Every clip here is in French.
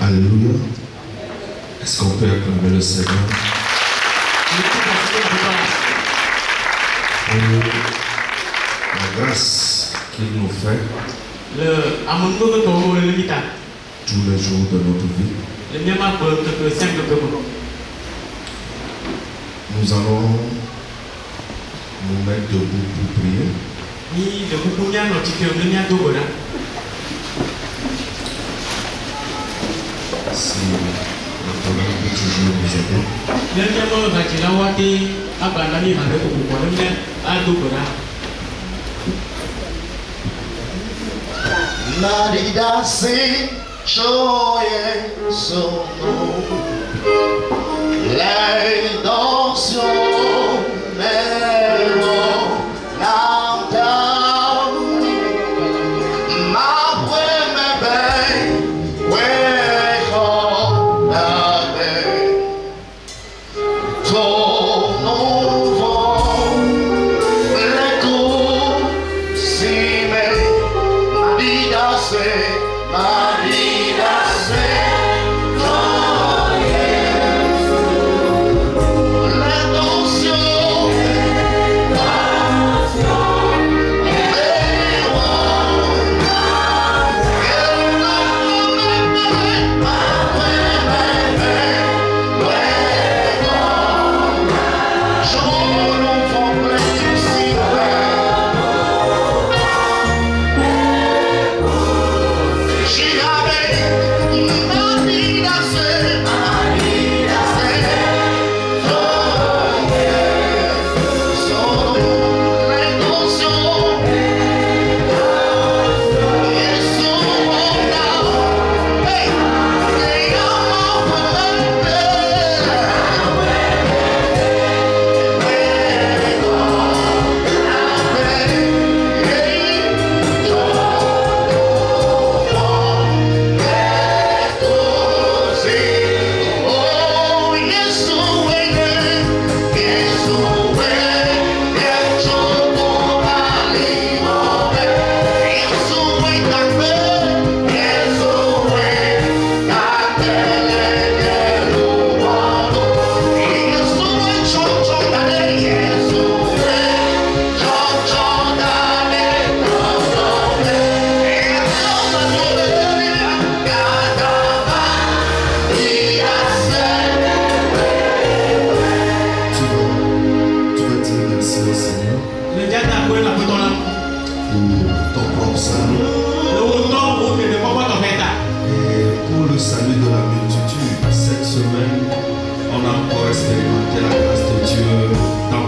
Alléluia. Est-ce qu'on peut acclamer le Seigneur pour la grâce qu'il nous fait tous les jours de notre vie? Nous allons nous mettre debout pour prier. Si la parole peut toujours nous aider. Marida se choye sono l'intention mero nanta ma me ben weko dame tono leko si me Marida se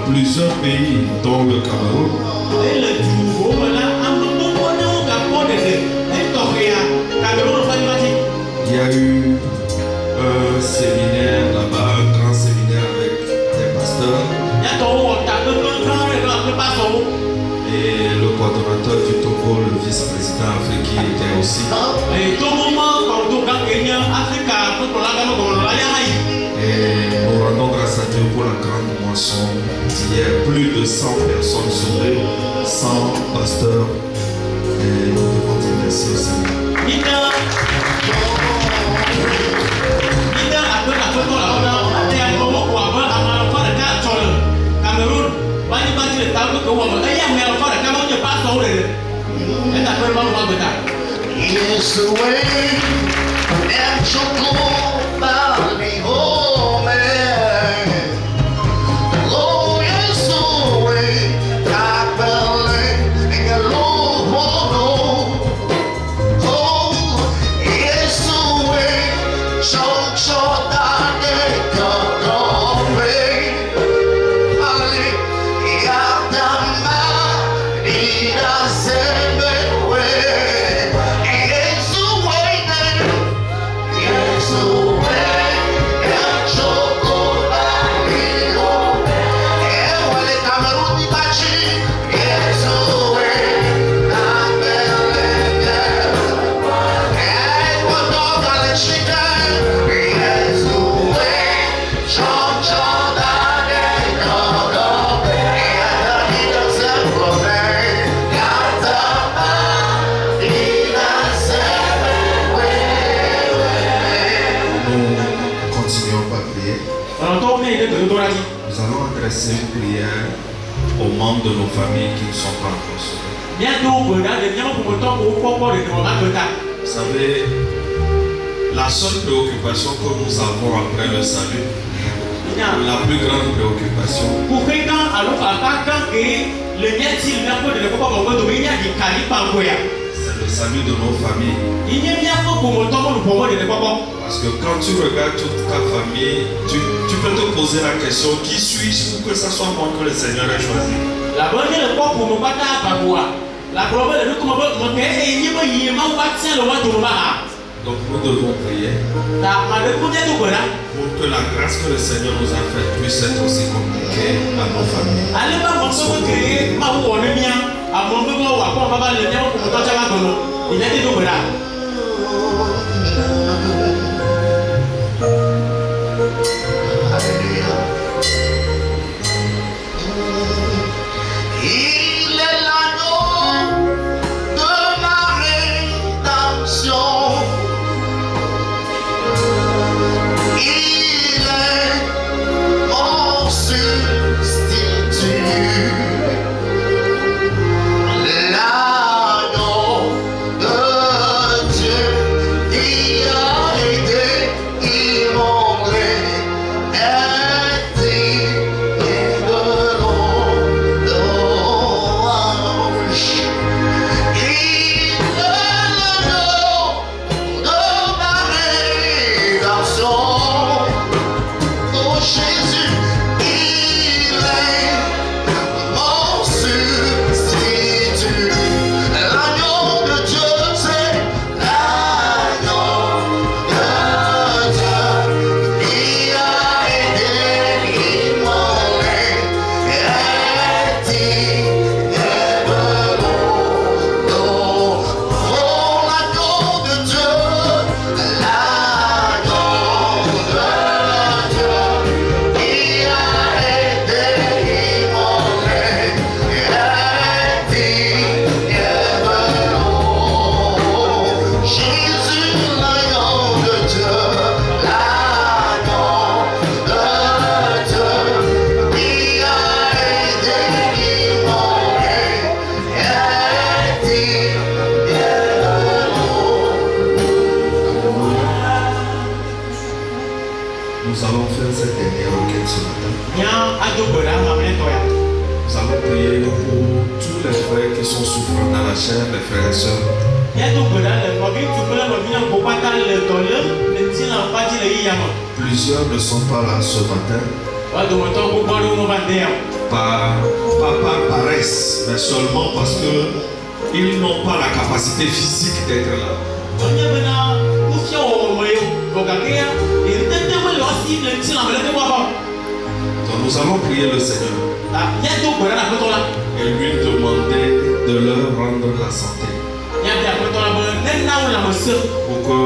plusieurs pays, dont le Cameroun. Il y a eu un séminaire là-bas, un grand séminaire avec des pasteurs. Et le coordonnateur du Togo, le vice-président africain était aussi. Et nous rendons grâce à Dieu pour la grande moisson d'hier. Plus de 100 personnes sauvées, 100 pasteurs. Et nous devons dire merci au Seigneur. Yes, away and chocolate body home. Oh, yes, away, I believe in a low oh, yes, away, short, I go away. Ali, Yadama, Ida, Sebe, yes, away, yes. Nous allons adresser une prière aux membres de nos familles qui ne sont pas encore sauvés. Vous savez, la seule préoccupation que nous avons après le salut, la plus grande préoccupation, c'est le salut de nos familles. Parce que quand tu regardes toute ta famille, tu peux te poser la question, qui suis-je pour que ce soit moi que le Seigneur ait choisi? Donc nous devons prier pour que la grâce que le Seigneur nous a faite puisse être aussi communiquée à nos familles. Alléluia. Il est l'agneau de ma rédemption. Il est mon substitut. L'agneau de Dieu qui a été immolé. Nous allons faire cette dernière requête ce matin. Nous allons prier pour tous les frères qui sont souffrants dans la chair, les frères et sœurs. Plusieurs ne sont pas là ce matin. Pas par paresse, mais seulement parce qu'ils n'ont pas la capacité physique d'être là. Donc nous allons prier le Seigneur et lui demander de leur rendre la santé pour que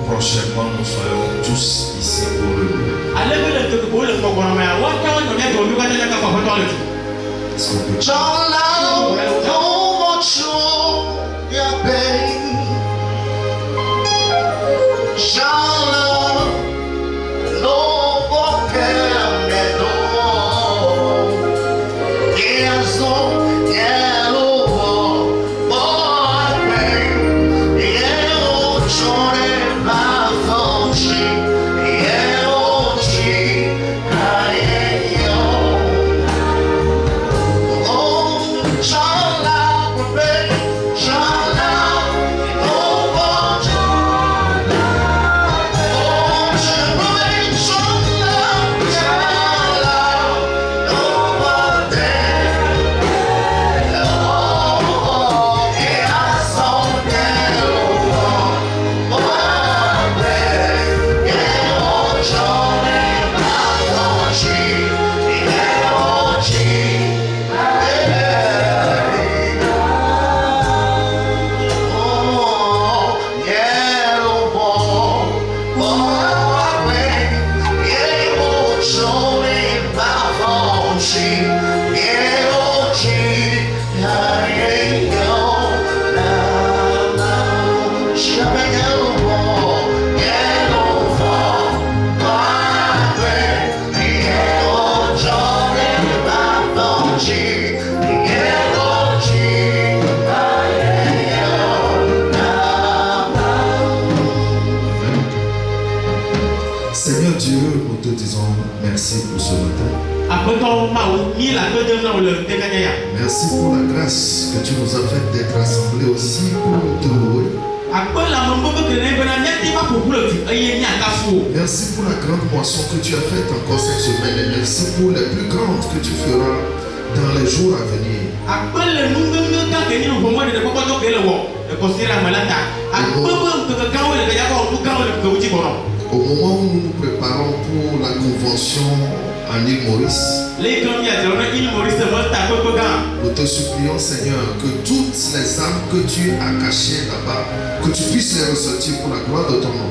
prochainement nous soyons tous ici pour le louer. Est-ce qu'on peut Shall Seigneur Dieu, nous te disons merci pour ce matin. Merci pour la grâce que tu nous as faite d'être rassemblés aussi pour te louer. Merci pour la grande moisson que tu as faite encore cette semaine et merci pour les plus grandes que tu feras dans les jours à venir. Au moment où nous nous préparons pour la convention en île Maurice, nous te supplions, Seigneur, que toutes les âmes que tu as cachées là-bas, que tu puisses les ressortir pour la gloire de ton nom.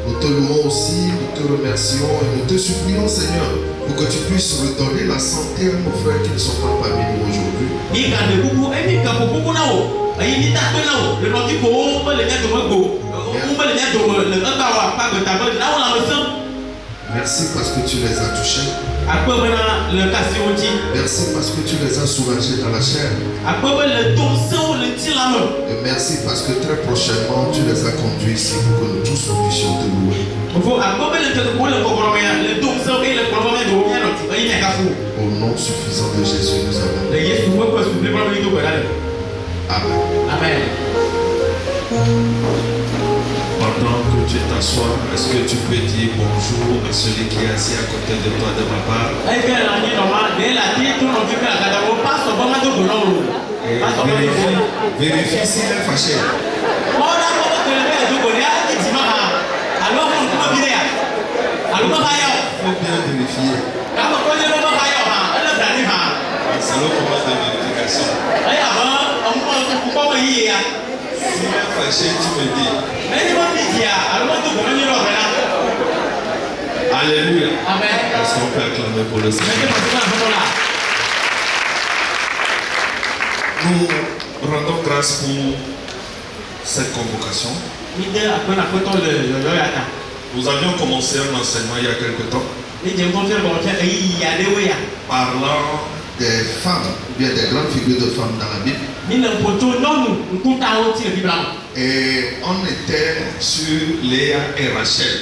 Nous te louons aussi, nous te remercions et nous te supplions, Seigneur, pour que tu puisses redonner la santé à nos frères qui ne sont pas parmi nous aujourd'hui. Merci parce que tu les as touchés. Merci parce que tu les as soulagés dans la chair. Et merci parce que très prochainement tu les as conduits ici pour que nous tous nous puissions te louer. Au nom suffisant de Jésus, nous avons. Amen. Amen. Pendant que tu t'assois, est-ce que tu peux dire bonjour à celui qui est assis à côté de toi de ma part? Vérifie s'il est fâché. Il faut bien vérifier. C'est le moment de vérification. S'il est fâché, tu me dis. Alléluia. Amen. Est-ce qu'on peut acclamer pour le Seigneur? Nous rendons grâce pour cette convocation. Nous avions commencé un enseignement il y a quelque temps parlant des femmes, ou bien des grandes figures de femmes dans la Bible. Et on était sur Léa et Rachel.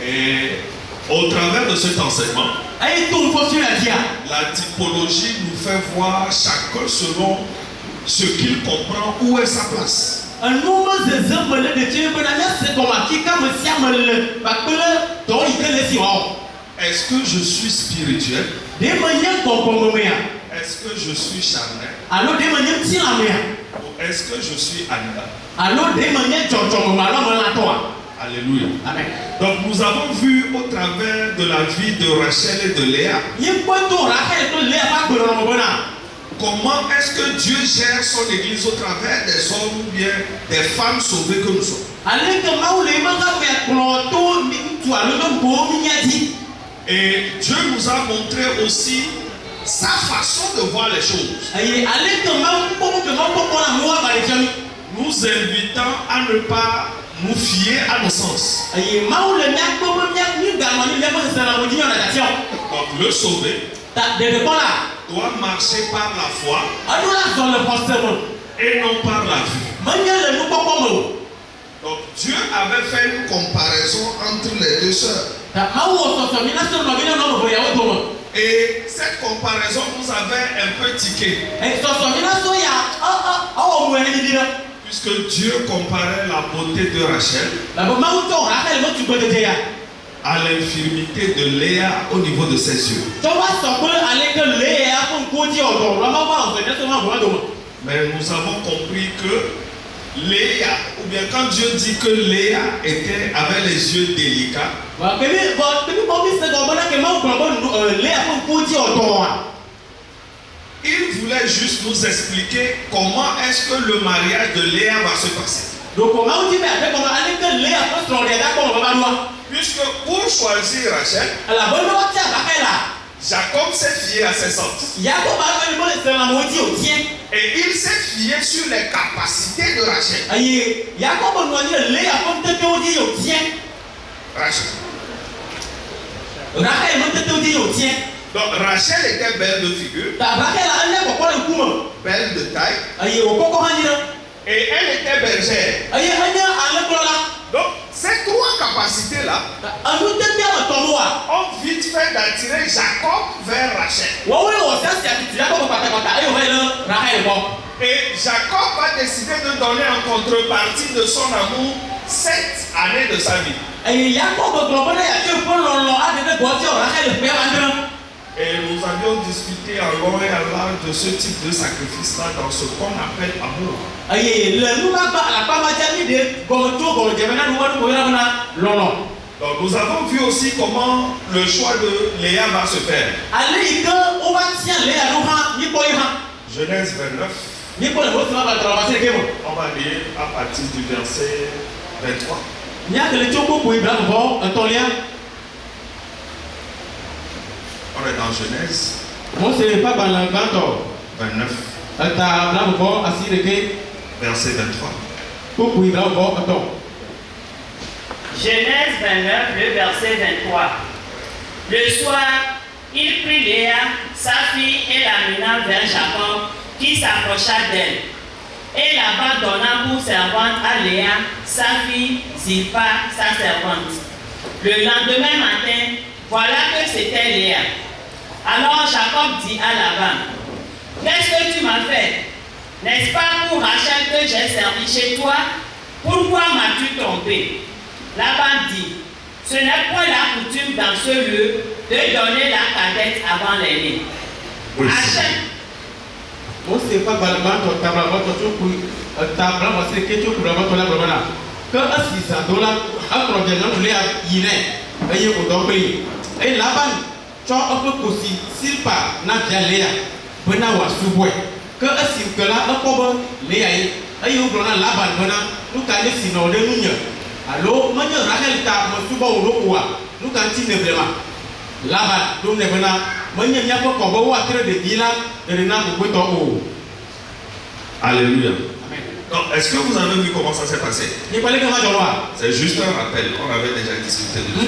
Et au travers de cet enseignement, la typologie nous fait voir chacun selon ce qu'il comprend où est sa place. Est-ce que je suis spirituel? Est-ce que je suis charnel? Ou est-ce que je suis animal? Alléluia. Amen. Donc nous avons vu au travers de la vie de Rachel et de Léa comment est-ce que Dieu gère son église au travers des hommes ou bien des femmes sauvées que nous sommes. Et Dieu nous a montré aussi sa façon de voir les choses, nous invitant à ne pas nous fier à nos sens. Donc le sauvé doit marcher par la foi et non par la vue. Donc Dieu avait fait une comparaison entre les deux sœurs. Et cette comparaison nous avait un peu tiqué. Puisque Dieu comparait la beauté de Rachel à l'infirmité de Léa au niveau de ses yeux. Mais nous avons compris que Léa, ou bien quand Dieu dit que Léa avait les yeux délicats, il voulait juste nous expliquer comment est-ce que le mariage de Léa va se passer. Puisque pour choisir Rachel, Jacob s'est fié à ses sens. Et il s'est fié sur les capacités de Rachel. Donc Rachel était belle de figure, belle de taille, et elle était bergère. Donc ces trois capacités-là ont vite fait d'attirer Jacob vers Rachel. Et Jacob va décider de donner en contrepartie de son amour 7 années de sa vie. Et nous avions discuté en long et en large de ce type de sacrifice-là dans ce qu'on appelle amour. Donc nous avons vu aussi comment le choix de Léa va se faire. Genèse 29. On va lire à partir du verset 23. On est dans Genèse 29, verset 23. Genèse 29, le verset 23. Le soir, il prit Léa, sa fille, et l'amena vers Jacob, qui s'approcha d'elle. Et Laban donna pour servante à Léa, sa fille, Zilpa, sa servante. Le lendemain matin, voilà que c'était Léa. Alors Jacob dit à Laban, qu'est-ce que tu m'as fait? N'est-ce pas pour Rachel que j'ai servi chez toi? Pourquoi m'as-tu trompé? Laban dit, ce n'est point la coutume dans ce lieu de donner la cadette avant l'aîné. Rachel. Tsɔ eƒe kosi Silpa na via Lea bena wòasubɔe. Ke esi ke la ekpɔ be Lea ye eye wogblɔ na Laban bena nu ka nye si nɔ ɖe nunye alo menye Rahel ta mesubɔ wò ɖokoa nu ka ŋuti neblema. Laban ɖo nɛ bena menye míaƒe kɔ be woatre ɖevi la ɖeɖe na gbogbotɔ o. Alléluia. Donc, est-ce que vous avez vu comment ça s'est passé? C'est juste un rappel, on avait déjà discuté de ça.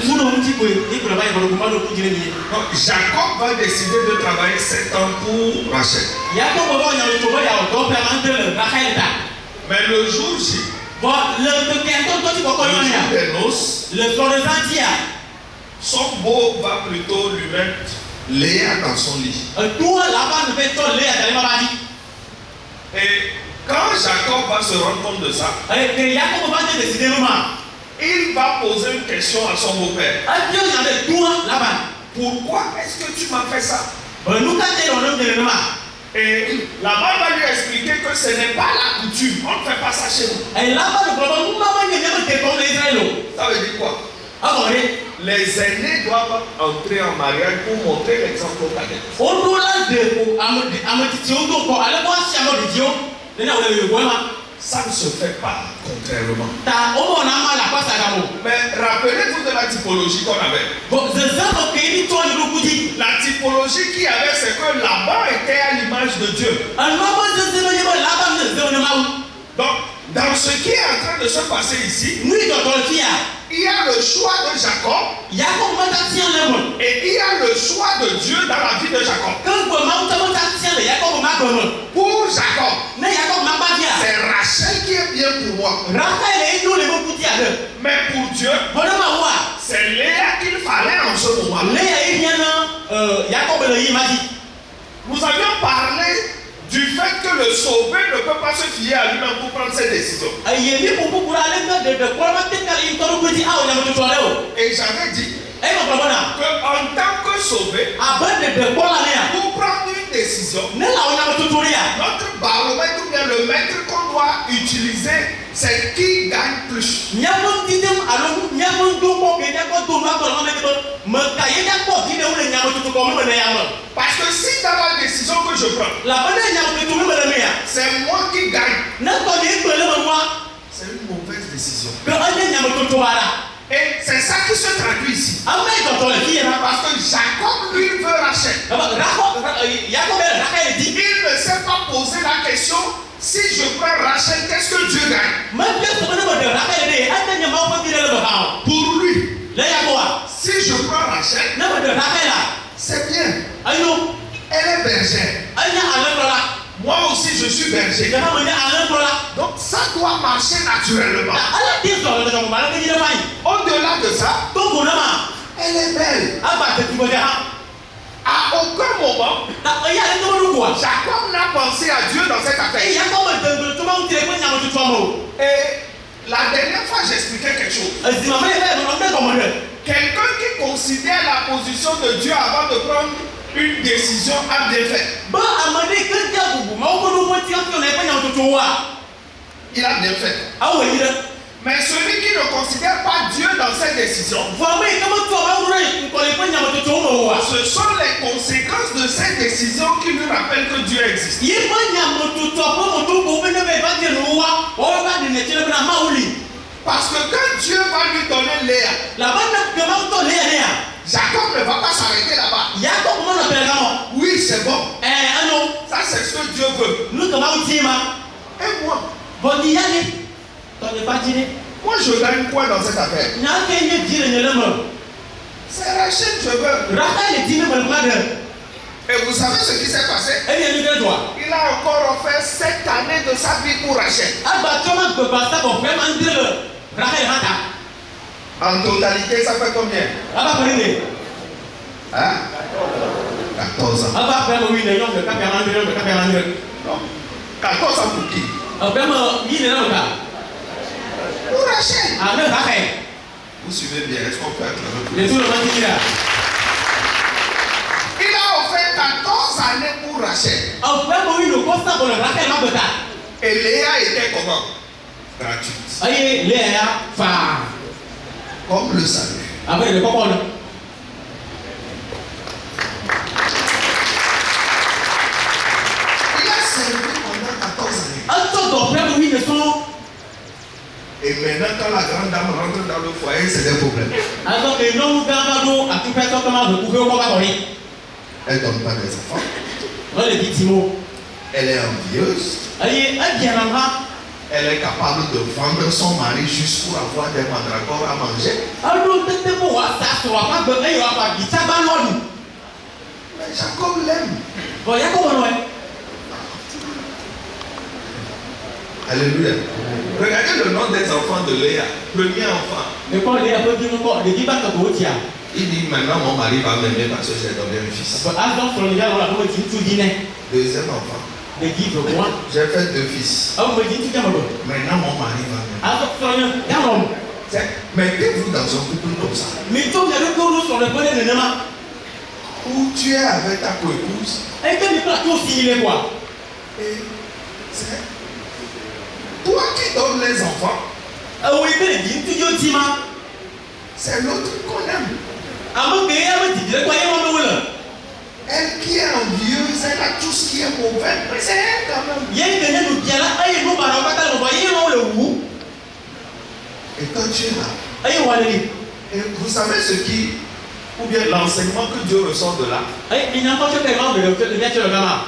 Donc, Jacob va décider de travailler 7 ans pour Rachel. Mais le jour J, le jour des noces, son beau va plutôt lui mettre Léa dans son lit. Et quand Jacob va se rendre compte de ça, il va poser une question à son beau-père. Pourquoi est-ce que tu m'as fait ça? Et Laban va lui expliquer que ce n'est pas la coutume. On ne fait pas ça chez nous. Ça veut dire quoi? Les aînés doivent entrer en mariage pour montrer l'exemple aux cadets. Ça ne se fait pas contrairement. Mais rappelez-vous de la typologie qu'on avait. La typologie qu'il y avait, c'est que Laban était à l'image de Dieu. Donc, dans ce qui est en train de se passer ici, il y a le choix de Jacob et il y a le choix de Dieu dans la vie de Jacob. Pour Jacob, c'est Rachel qui est bien pour moi. Mais pour Dieu, c'est Léa qu'il fallait en ce moment. Nous avions parlé du fait que le sauvé ne peut pas se fier à lui-même pour prendre ses décisions. Et j'avais dit qu'en tant que sauvé, pour prendre une décision, notre baromètre ou bien le mètre qu'on doit utiliser, c'est qui gagne plus. Parce que si dans la décision que je prends, c'est moi qui gagne, c'est une mauvaise décision. Et c'est ça qui se traduit ici. Parce que Jacob lui veut Rachel. Il ne s'est pas posé la question, si je prends Rachel, qu'est-ce que Dieu gagne? Pour lui, si je prends Rachel, C'est bien. ayi no Elle est bergère. ayi nye alẽ kplɔ la Moi aussi, je suis berger. gama me nye alẽ kplɔ la Donc, ça doit marcher naturellement. ala ti sɔrɔ lɔsɔ mo ba la ke yi ɖe fa yi Au-delà de ça, to ko ne ma elle est belle. agba teti mo de ha À aucun moment, ta eya ale tɔmɔ nu koa Jacob n'a pensé à Dieu dans cette affaire. eya kɔ me dendele tɔmɔ ŋuti le ko nya mo tutu ame o Et la dernière fois, j'expliquais quelque chose. ezi ma fɛ yɛ fɛ mɔnɔ fɛ gɔmɔ ɖe Quelqu'un qui considère la position de Dieu avant de prendre une décision a bien fait. be ame ɖe ke de bubu ma wo ko ɖo mo ti ɔfi ɔna eƒe nya mo tutu wa Il a bien fait. awo yi ɖe Mais celui qui ne considère pas Dieu dans cette décision, vɔ me yi ke me tɔ ma wo ɖo ŋkɔ le eƒe nya mo tutu me o wa ce sont les conséquences de cette décision qui lui rappellent que Dieu existe. yi ƒe nya mo tutu ƒe mo to ko be ne be va di nu wa wɔwo va di ne tsi ɖe bena mawu li Parce que quand Dieu va lui donner Léa, labana ke ma tɔ le ya ne ya Jacob ne va pas s'arrêter là-bas. yakob me nɔ tɛ ɖe gamɔ Oui, c'est bon. ano Ça, c'est ce que Dieu veut. nu ke ma wo ti ma Et moi, bɔn ni ya ne tɔ ne ba di ne moi, je gagne quoi dans cette affaire? nya ke nye di le nye le me C'est Rachel, je veux. raka le di ne me kuma ɖe Et vous savez ce qui s'est passé? eye nu ɖe doa Il a encore offert 7 années de sa vie pour Rachel. agba tɔ ma gbegba sa bɔ fɛn ma n dire le raka le ma ta En totalité, ça fait combien? aba fɛ ne Hein? 14 ans. aba fɛ me wi ne nyɔnu ɖeka fɛ ma n dire ɖeka fɛ ma n dire Non. 14 ans pour qui? fɛ me yi ne na me ta Pour Rachel. ame raka ye Vous suivez bien, est-ce qu'on peut acclamer pour le tu le ma ti la Il a offert 14 années pour Rachel. fɛ me wi ne ko sa bɔ le raka le ma gbe ta Et Léa était comment? Gratuite. eye le ya fa Comme le salut. abe le kɔkɔ ne Il a servi pendant 14 années. etɔ dɔ fɛ me wi ne sɔn Et maintenant, quand la grande dame rentre dans le foyer, c'est des problèmes. azɔ ke nyɔnu gã va ɖo atupɛtɔ kama ɖe kuƒe kɔ va kɔ ne Elle ne donne pas des enfants. ele di ti mo Elle est envieuse. eye ebiana ha Elle est capable de vendre son mari juste pour avoir des mandragores à manger. eɖo tete mo wa sa srɔ̃ aƒe gbe eye wa fa gbitsa gba lɔ nu Mais Jacob l'aime. bɔn yakob nɔ ye Alléluia. Regardez le nom des enfants de Léa. Premier enfant. ekɔ le eƒe vi ŋkɔ ɖevi ba tɔtɔ wo tia Il dit maintenant mon mari va m'aimer parce que j'ai donné un fils. bɔn azɔ srɔ̃ ya lɔ la ko me ti ŋutsu di nɛ Deuxième enfant. ɖevi vegoa J'ai fait 2 fils. ewu me ti ŋutsu dama bɔ Maintenant mon mari va m'aimer. azɔ srɔ̃ ya lɔ mu Mettez-vous dans un couple comme ça. mi to mia ɖo ɖo srɔ̃ le ƒe ɖe nenema Où tu es avec ta coépouse. eye ke mi kple ato si le koa Et c'est toi qui donnes les enfants. ewo yi ke le di ŋutsu di wo ti ma C'est l'autre qu'on aime. ame ke ye ame didi le koa ye wɔme wo le Elle qui est envieuse, elle a tout ce qui est mauvais. Mais c'est elle quand même. ye ke nye nu bia la eye nu ba na wo katã le bɔ ye wɔn le wu Et quand tu es là, eye wa le li et vous savez ce qui, ou bien l'enseignement que Dieu ressort de là, eye nyakɔ tso ke ma bele le mia tso le gama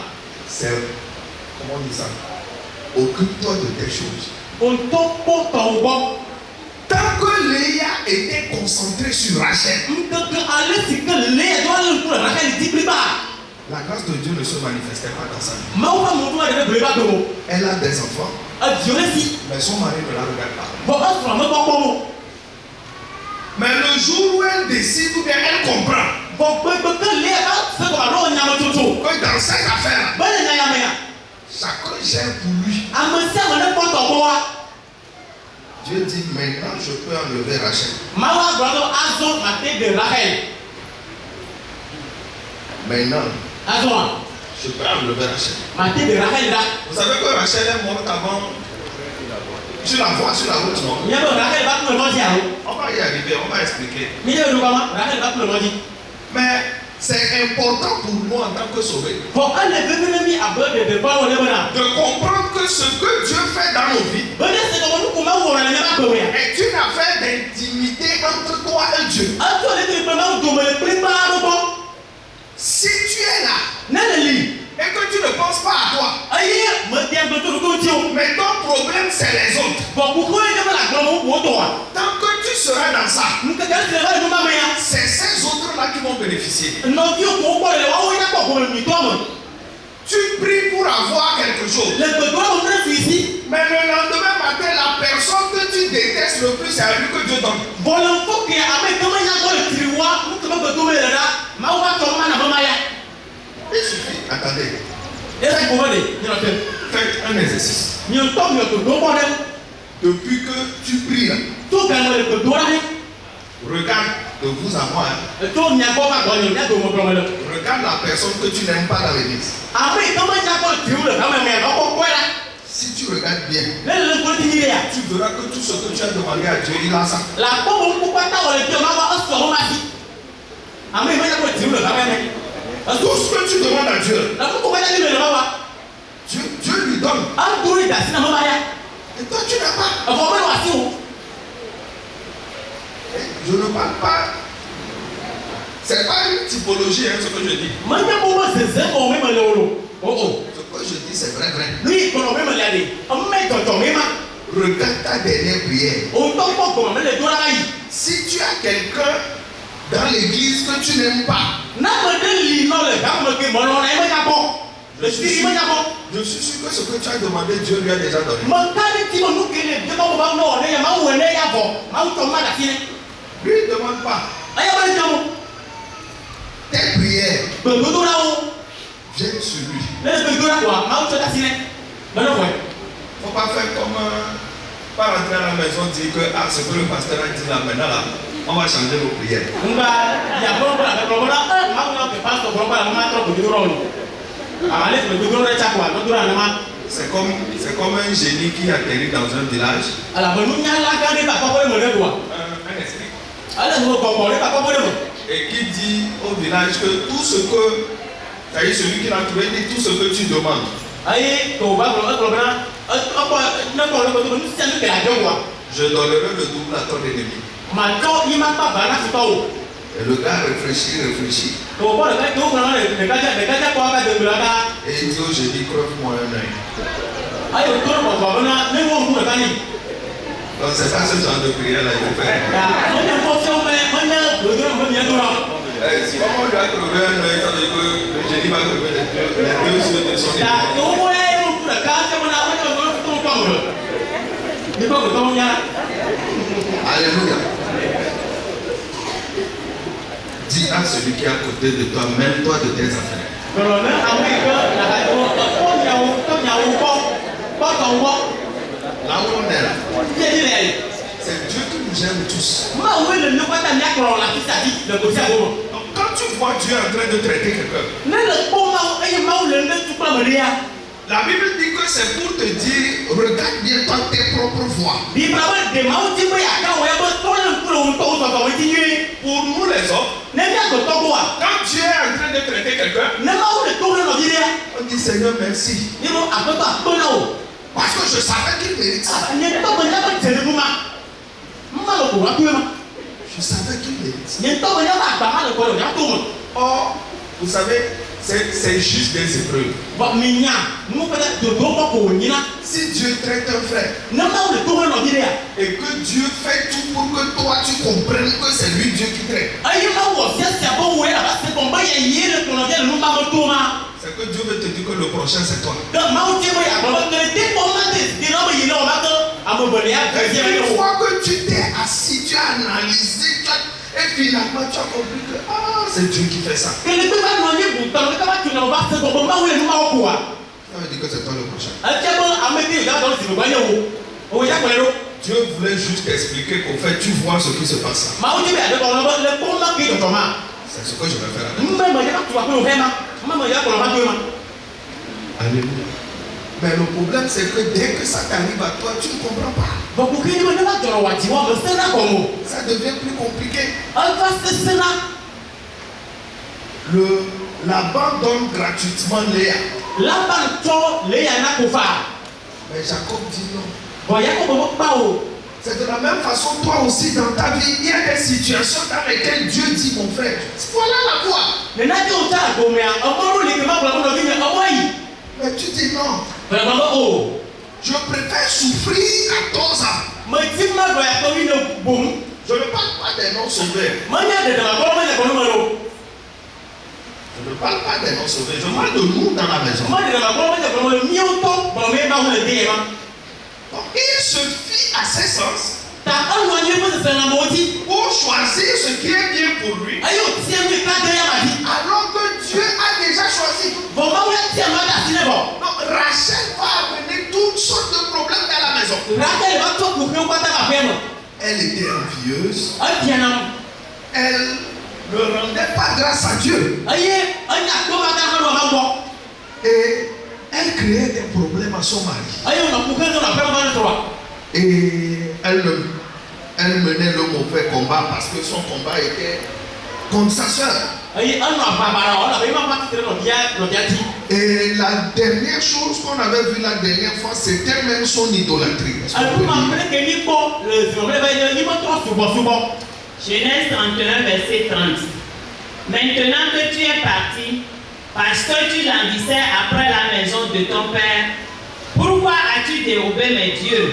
c'est, comment on dit ça? Occupe-toi de tes choses. o to kpɔ tɔwo gbɔ. Tant que Léa était concentrée sur Rachel, Ŋkeke ale si ke le do ale ŋku le Rachel di bliba. la grâce de Dieu ne se manifestait pas dans sa vie. Mawu ƒe mɔtɔ ɖe bliba do o. Elle a des enfants, Edio ɖe si. mais son mari ne la regarde pas. Bɔn esrɔ̃ mekpɔ kpɔ o. Mais le jour où elle décide, ou bien elle comprend Bɔn gbegbe ke le ba se kɔ alo nyame tutu. que dans cette affaire, Be le nya ya me ya. chacun gère pour lui. Ame sia ame ne kpɔ tɔ gbɔ wa. Dieu dit maintenant je peux enlever Rachel. Mawu agblɔ be azɔ mate de Rachel. Maintenant, Azɔ wa je peux enlever Rachel. mate de Rachel da. Vous savez que Rachel est morte avant. Tu la vois sur la route, non? Mia be Rachel ba ku le mɔdzi alo. On va y arriver, on va expliquer. Mi ye nu kama Rachel ba ku le mɔdzi. Mais c'est important pour nous en tant que sauvés Bɔn ele veve ne mi abe de ba wɔ ne bena. de comprendre que ce que Dieu fait dans nos vies Be ne se kɔmɔ nuku ma wɔ le ne ba gbe ya. est une affaire d'intimité entre toi et Dieu. Eto le ti pe ma dome le bliba aɖe gbɔ. Si tu es là Ne le li. et que tu ne penses pas à toi, Mais ton problème, c'est les autres. Tant que tu seras dans ça, c'est ces autres-là qui vont bénéficier. Tu pries pour avoir quelque chose. Mais le lendemain matin, la personne que tu détestes le plus, c'est à lui que Dieu donne. Il suffit. Attendez. Faites un exercice. Depuis que tu pries, regarde de vous à moi. Regarde la personne que tu n'aimes pas dans l'église. Si tu regardes bien, tu verras que tout ce que tu as demandé à Dieu, il a ça. Tout ce que tu demandes à Dieu, Dieu lui donne. Et toi, tu n'as pas. Je ne parle pas. C'est pas une typologie, hein, ce que je dis. Ce que je dis, c'est vrai. Regarde ta dernière prière. Si tu as quelqu'un dans l'église que tu n'aimes pas, je suis sûr que ce que tu as demandé, Dieu lui a déjà donné. Lui, il ne demande pas. Tes prières viennent sur lui. Il ne faut pas faire comme pas rentrer à la maison et dire que ce que le pasteur a dit là maintenant là, on va changer nos prières. C'est comme un génie qui atterrit dans un village. Un esprit. Et qui dit au village que tout ce que, celui qui l'a trouvé dit tout ce que tu demandes. Je donnerai le double à ton ennemi. Et le gars réfléchit. Et il dit au génie, crève-moi un œil. Donc c'est pas ce genre de prière là il faut faire. Si on lui a crevé un œil, ça veut dire que le génie va crever les deux yeux de son ennemi. Alléluia. Dis à celui qui est à côté de toi, mêle-toi de tes affaires. Là où on est là, c'est Dieu qui nous aime tous. Donc quand tu vois Dieu en train de traiter quelqu'un, la Bible dit que c'est pour te dire, regarde bien toi tes propres voies. Pour nous les hommes, quand Dieu est en train de traiter quelqu'un, on dit Seigneur merci. Parce que je savais qu'il mérite ça. Je savais qu'il mérite ça. Or, vous savez, c'est juste des épreuves. Si Dieu traite un frère et que Dieu fait tout pour que toi tu comprennes que c'est lui Dieu qui traite, c'est que Dieu veut te dire que le prochain c'est toi. Une fois que tu t'es assis, tu as analysé, et finalement tu as compris que c'est Dieu qui fait ça. Ça veut dire que c'est toi le prochain. Dieu voulait juste t'expliquer qu'au fait tu vois ce qui se passe. C'est ce que je vais faire avec. Alléluia. Mais le problème c'est que dès que ça t'arrive à toi, tu ne comprends pas. Ça devient plus compliqué. Laban donne gratuitement Léa. Mais Jacob dit non. C'est de la même façon, toi aussi dans ta vie, il y a des situations dans lesquelles Dieu dit mon frère, voilà la voie. Mais tu dis non. Oh. Je préfère souffrir à 14 ans. Je ne parle pas des non-sauvés. Je ne parle pas des non-sauvés. Je parle de nous dans la maison. Donc il se fie à ses sens pour choisir ce qui est bien pour lui. Alors que Dieu a déjà choisi. Donc Rachel va amener toutes sortes de problèmes dans la maison. Elle était envieuse. Elle ne rendait pas grâce à Dieu. Et elle créait des problèmes à son mari. Et elle menait le mauvais combat parce que son combat était contre sa soeur. Et la dernière chose qu'on avait vue la dernière fois, c'était même son idolâtrie. Genèse 31, verset 30. Maintenant que tu es parti, parce que tu languissais après la maison de ton père, pourquoi as-tu dérobé mes dieux?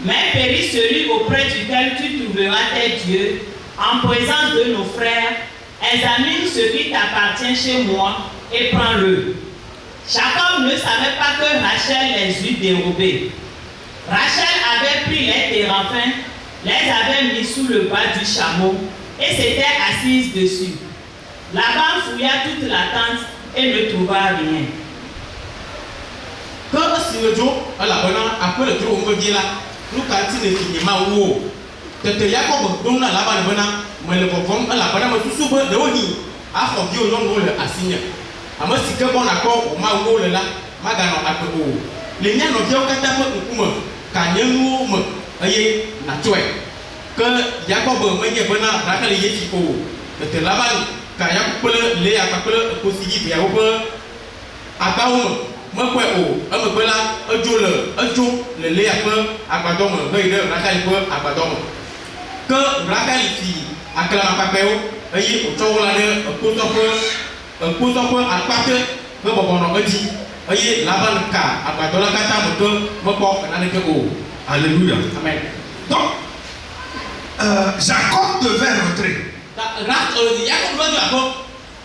Mais périt celui auprès duquel tu trouveras tes dieux, en présence de nos frères, examine ce qui t'appartient chez moi et prends-le. Jacob ne savait pas que Rachel les eut dérobés. Rachel avait pris les téraphins, les avait mis sous le bas du chameau et s'était assise dessus. Laban fouilla toute la tente et ne trouva rien. Alléluia. Amen. Donc, Jacob devait rentrer.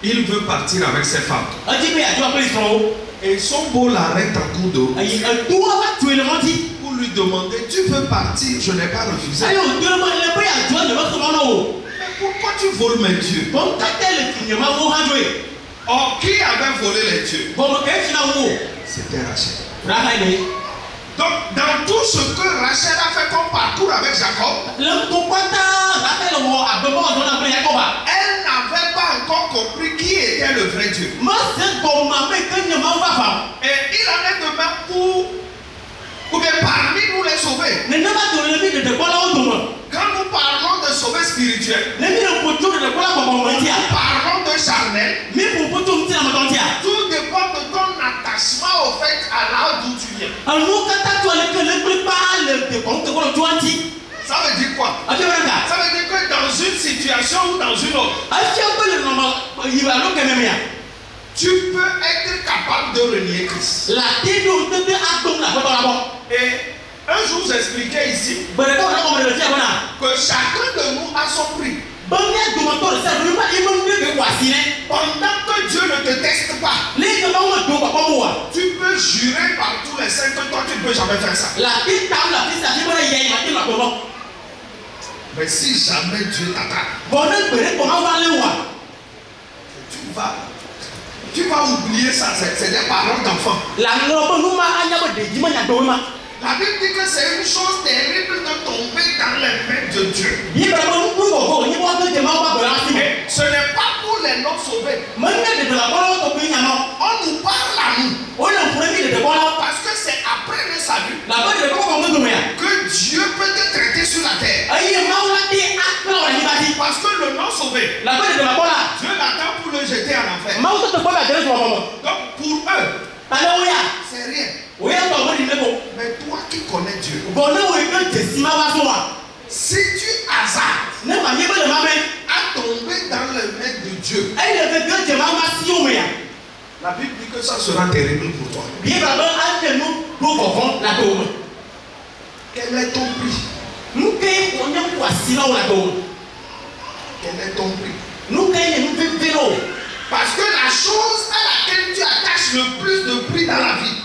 Il veut partir avec ses femmes. Et son beau l'arrête en cours de route. Pour lui demander, tu veux partir? Je n'ai pas refusé. Mais pourquoi tu voles mes dieux? Or, qui avait volé les dieux? C'était Rachel. Donc, dans tout ce que Rachel a fait comme parcours avec Jacob, elle n'avait pas encore compris qui était le vrai Dieu. Et il en est de même pour parmi nous les sauvés. Quand nous parlons de sauver spirituel, nous parlons de charnel. Tout dépend de ton attachement au fait à là d'où tu viens. Ça veut dire quoi? Ça veut dire que dans une situation ou dans une autre, tu peux être capable de renier Christ. Et un jour j'expliquais ici que chacun de nous a son prix. Pendant que Dieu ne te teste pas, tu peux jurer par tous les saints que toi tu ne peux jamais faire ça. Mais si jamais Dieu t'attaque, tu vas oublier ça, c'est des paroles d'enfants. La Bible dit que c'est une chose terrible de tomber dans les mains de Dieu. Et ce n'est pas pour les non-sauvés. On nous parle à nous. Parce que c'est après le salut que Dieu peut te traiter sur la terre. Parce que le non-sauvé, Dieu l'attend pour le jeter en enfer. Donc pour eux, c'est rien. Mais toi qui connais Dieu, si tu hasardes à tomber dans les mains de Dieu, La Bible dit que ça sera terrible pour toi. Quel est ton prix? Quel est ton prix? Parce que la chose à laquelle tu attaches le plus de prix dans la vie,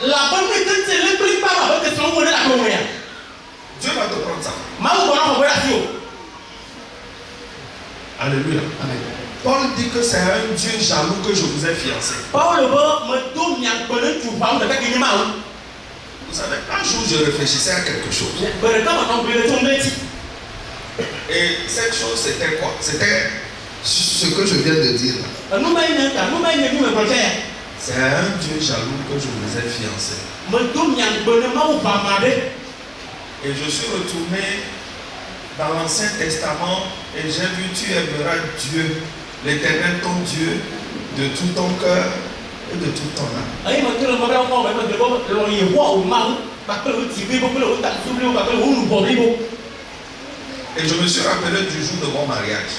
Dieu va te prendre ça. Alléluia. Amen. Paul dit que c'est un Dieu jaloux que je vous ai fiancé. Vous savez, un jour je réfléchissais à quelque chose. Et cette chose c'était quoi? C'était ce que je viens de dire là. C'est un Dieu jaloux que je vous ai fiancé. Et je suis retourné dans l'Ancien Testament et j'ai vu tu aimeras Dieu, l'Éternel ton Dieu, de tout ton cœur et de toute ton âme. Et je me suis rappelé du jour de mon mariage.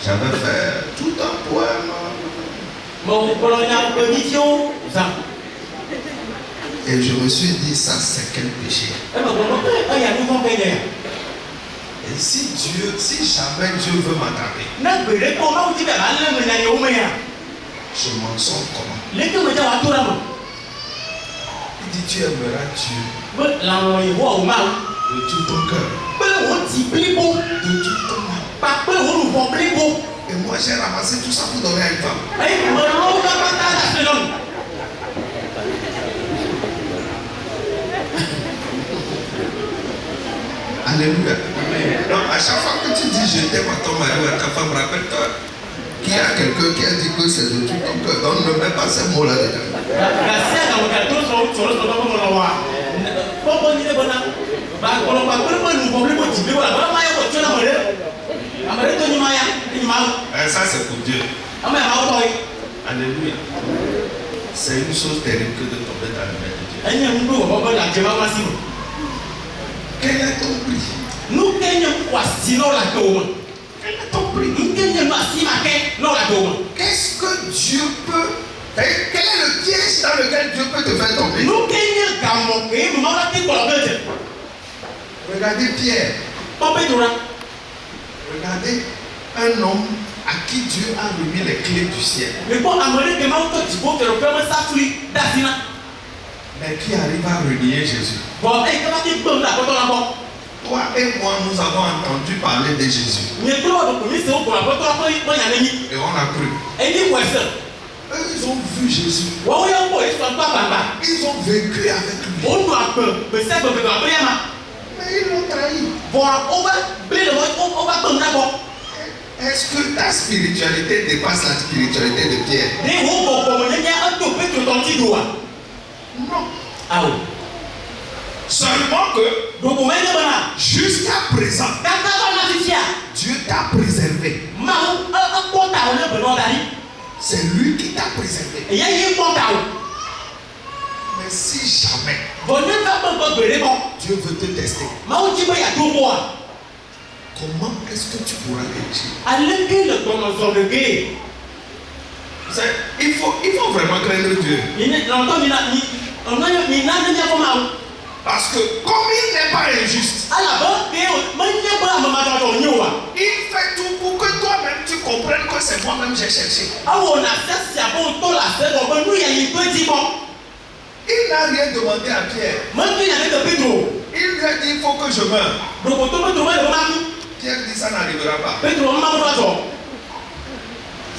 J'avais fait tout un poème. Et je me suis dit, ça c'est quel péché. Et si jamais Dieu veut m'attraper, je m'en sors comment? Il dit, tu aimeras Dieu de tout ton cœur, de tout ton âme. Et moi j'ai ramassé tout ça pour donner à une femme. Alléluia. Donc à chaque fois que tu dis je t'aime à ton mari ou à ta femme, rappelle-toi qu'il y a quelqu'un qui a dit que c'est de tout ton cœur. Donc ne mets pas ces mots là dedans. Ça c'est pour Dieu. Alléluia. C'est une chose terrible que de tomber dans le main de Dieu. Quel est ton prix? Quel est ton prix? Qu'est-ce que Dieu peut? Quel est le piège dans lequel Dieu peut te faire tomber? Regardez Pierre. Regardez un homme à qui Dieu a remis les clés du ciel. Mais qui arrive à renier Jésus. Toi et moi, nous avons entendu parler de Jésus. Et on a cru. Eux, ils ont vu Jésus. Ils ont vécu avec lui. Mais ils l'ont trahi. Est-ce que ta spiritualité dépasse la spiritualité de Pierre? Non. Seulement que jusqu'à présent, Dieu t'a préservé. C'est lui qui t'a préservé. Mais si jamais Dieu veut te tester, comment est-ce que tu pourras réagir? Il faut vraiment craindre Dieu. Parce que comme il n'est pas injuste, il fait tout pour que toi-même tu comprennes que c'est moi-même j'ai cherché. Il n'a rien demandé à Pierre. Il lui a dit il faut que je meure. Pierre dit ça n'arrivera pas.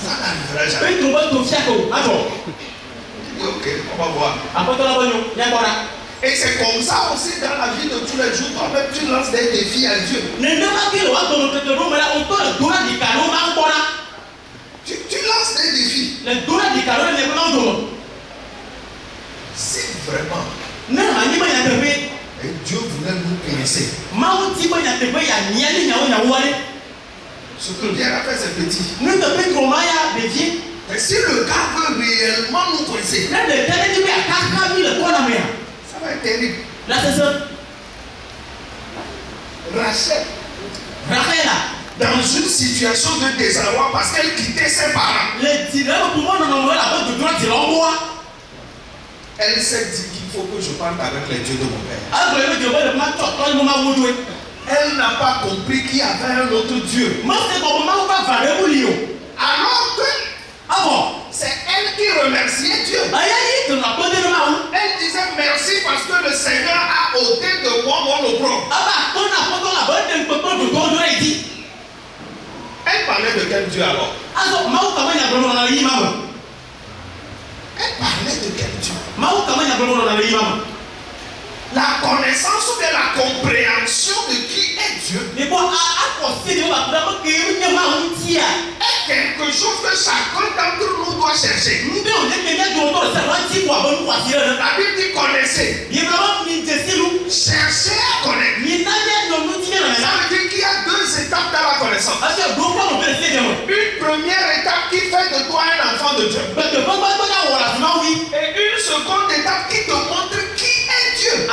Ça n'arrivera jamais. Il dit ok, on va voir. Et c'est comme ça aussi dans la vie de tous les jours. Toi-même tu lances des défis à Dieu. Tu lances des défis. Si vraiment et Dieu voulait nous pincer, ce que Pierre a fait c'est petit. Mais si le gars veut réellement nous coincer, ça va être terrible. Rachel dans une situation de désarroi parce qu'elle quittait ses parents. Elle s'est dit qu'il faut que je parle avec les dieux de mon père. Elle n'a pas compris qu'il y avait un autre Dieu. Alors que c'est elle qui remerciait Dieu. Elle disait merci parce que le Seigneur a ôté de moi mon opprobre. Elle parlait de quel Dieu alors? Elle parlait de quel Dieu? La connaissance ou bien la compréhension de qui est Dieu est quelque chose que chacun d'entre nous doit chercher. La Bible dit connaissez. Cherchez à connaître. Ça veut dire qu'il y a deux étapes dans la connaissance. Une première étape qui fait de toi un enfant de Dieu. Et une seconde étape qui te montre qui est Dieu.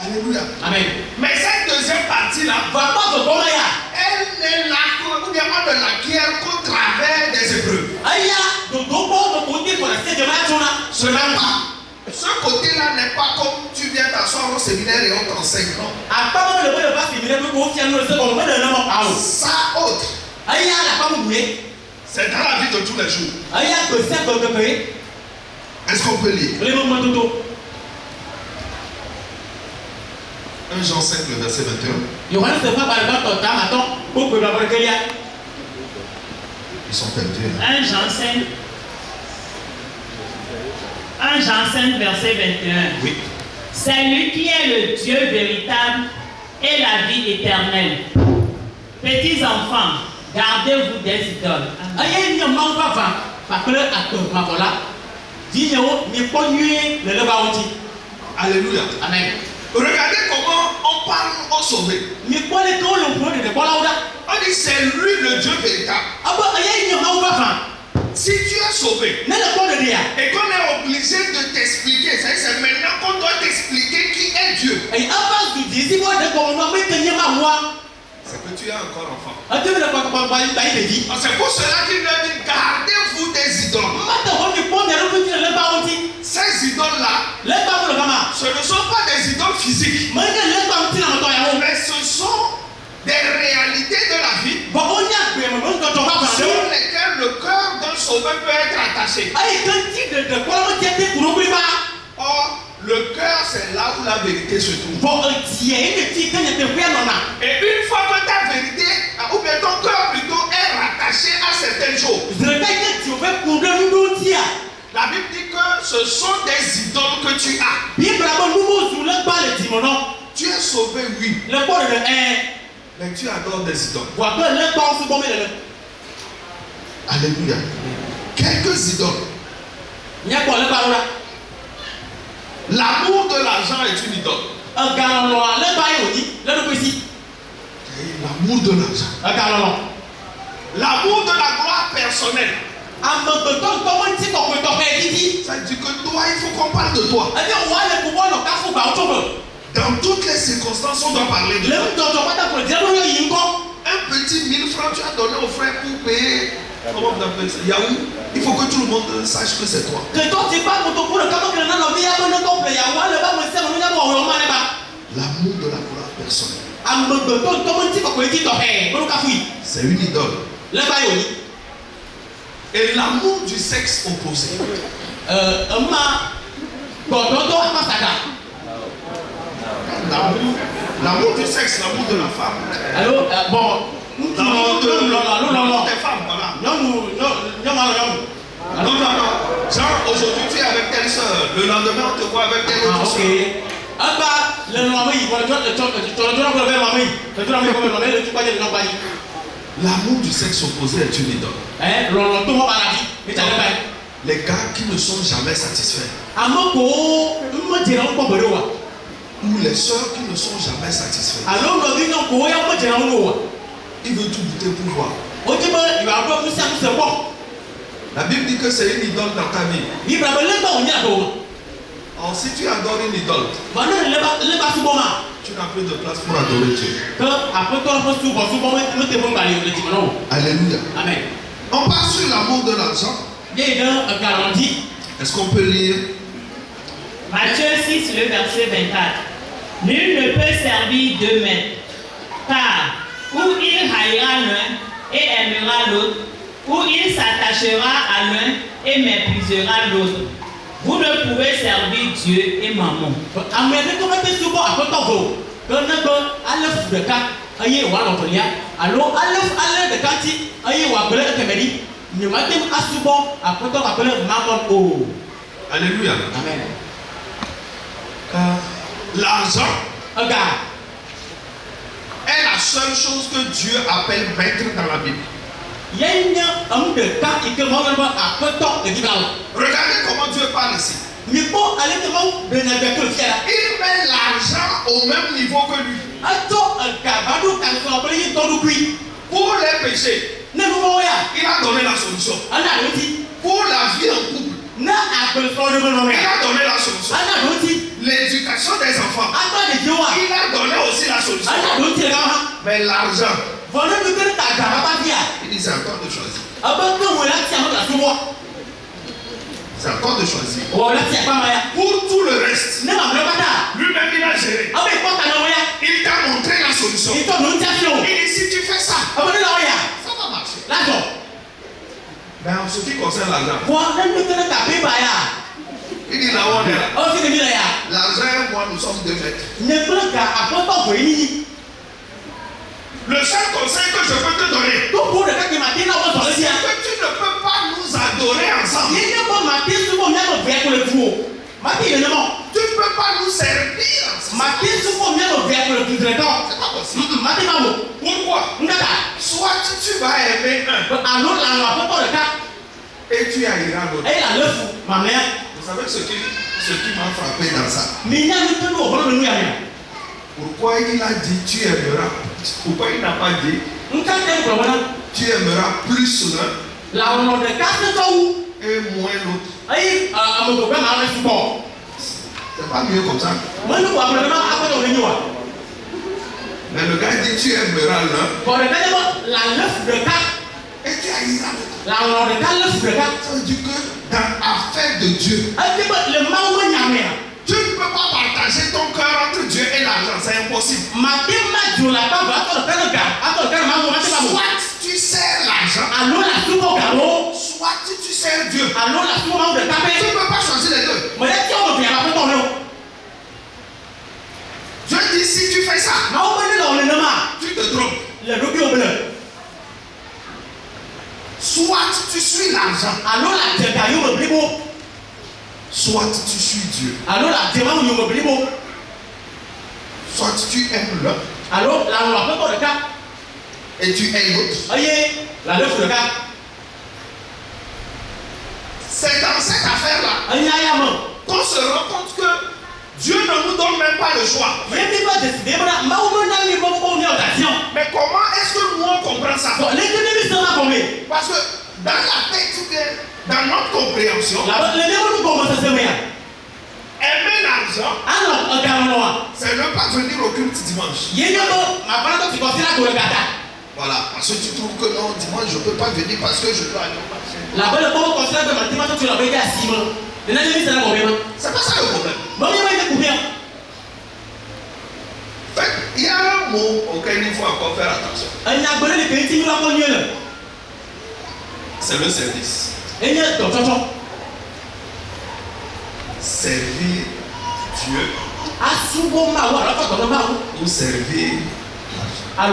Alléluia. Amen. Mais cette deuxième partie-là, elle n'est là ou bien on ne l'acquiert qu'au travers des épreuves. Ce côté-là n'est pas comme tu viens t'asseoir au séminaire et on t'enseigne. Non. Ça autre. C'est dans la vie de tous les jours. Est-ce qu'on peut lire? 1 Jean 5, le verset 21. Ils sont perdus. 1 Jean 5, verset 21. Oui. C'est lui qui est le Dieu véritable et la vie éternelle. Petits enfants, gardez-vous des idoles. Alléluia. Amen. Regardez comment on parle aux sauvés. On dit c'est lui le Dieu véritable. Si tu es sauvé et qu'on est obligé de t'expliquer, c'est maintenant qu'on doit t'expliquer qui est Dieu. C'est que tu es encore enfant. C'est pour cela qu'il leur dit gardez-vous des idoles. Ces idoles-là, ce ne sont pas des idoles physiques, mais ce sont des réalités de la vie sur lesquelles le cœur d'un sauveur peut être attaché. Or, le cœur, c'est là où la vérité se trouve. Et une fois que ta vérité, ou bien ton cœur plutôt, est rattaché à certaines choses, la Bible dit que ce sont des idoles que tu as. Tu es sauvé, oui. Mais tu adores des idoles. Alléluia. Quelques idoles. L'amour de l'argent est une idole. L'amour de l'argent. L'amour de la gloire personnelle. Ça veut dire que toi, il faut qu'on parle de toi. Dans toutes les circonstances, on doit parler de toi. Un petit 1000 francs, tu as donné au frère pour payer. Comment on appelle ça? Yahoo. Il faut que tout le monde sache que c'est toi. L'amour de la gloire personnelle. C'est une idole. Et l'amour du sexe opposé. L'amour du sexe, l'amour de la femme. L'amour des femmes, voilà. Non. Genre, aujourd'hui tu es avec telle soeur, le lendemain on te voit avec telle autre soeur. L'amour du sexe opposé est une idole. Les gars qui ne sont jamais satisfaits. Ou les soeurs qui ne sont jamais satisfaites. Il veut tout goûter pour voir. La Bible dit que c'est une idole dans ta vie. Alors si tu adores une idole, Tu n'as plus de place pour adorer Dieu. Alléluia. Amen. On passe sur l'amour de l'argent. Est-ce qu'on peut lire Matthieu 6, le verset 24. Nul ne peut servir deux maîtres, car ou il haïra l'un et aimera l'autre, ou il s'attachera à l'un et méprisera l'autre. Vous ne pouvez servir Dieu et maman. Alléluia. Amen. L'argent est la seule chose que Dieu appelle maître dans la Bible. Regardez comment Dieu parle ici. Il met l'argent au même niveau que lui. Pour les péchés, il a donné la solution. Pour la vie en couple, il a donné la solution. L'éducation des enfants, il a donné aussi la solution. Mais l'argent, il dit c'est encore de choisir. C'est encore de choisir. Pour tout le reste, lui-même il a géré. Il t'a montré la solution. Il dit si tu fais ça, ça va marcher. Mais en ce qui concerne l'argent, il dit là où on est là. L'argent et moi nous sommes deux maîtres. Le seul conseil que je peux te donner, c'est que tu ne peux pas nous adorer ensemble. Tu ne peux pas nous servir ensemble. C'est pas possible. Pourquoi? Soit tu vas aimer un et tu haïras l'autre. Vous savez ce qui m'a frappé dans ça? Pourquoi il a dit tu aimeras? Pourquoi il n'a pas dit tu aimeras plus l'un et moins l'autre? C'est pas mieux comme ça. Mais le gars dit tu aimeras l'un et tu haïras l'autre. Ça veut dire que dans l'affaire de Dieu, tu ne peux pas partager ton cœur entre Dieu et l'argent, c'est impossible. Soit tu sers l'argent, soit tu sers Dieu. Tu ne peux pas choisir les deux. Dieu dit si tu fais ça, tu te trompes. Soit tu suis l'argent, soit tu suis Dieu. Soit tu aimes l'un et tu aimes l'autre. C'est dans cette affaire-là qu'on se rend compte que Dieu ne nous donne même pas le choix. Mais comment est-ce que nous on comprend ça? Parce que dans la tête ou bien dans notre compréhension, aimer l'argent, c'est ne pas venir au culte dimanche. Voilà, parce que tu trouves que non, dimanche je ne peux pas venir parce que je dois aller au marché. C'est pas ça le problème. Il y a un mot auquel il faut encore faire attention. C'est le service. Servir Dieu ou servir l'argent.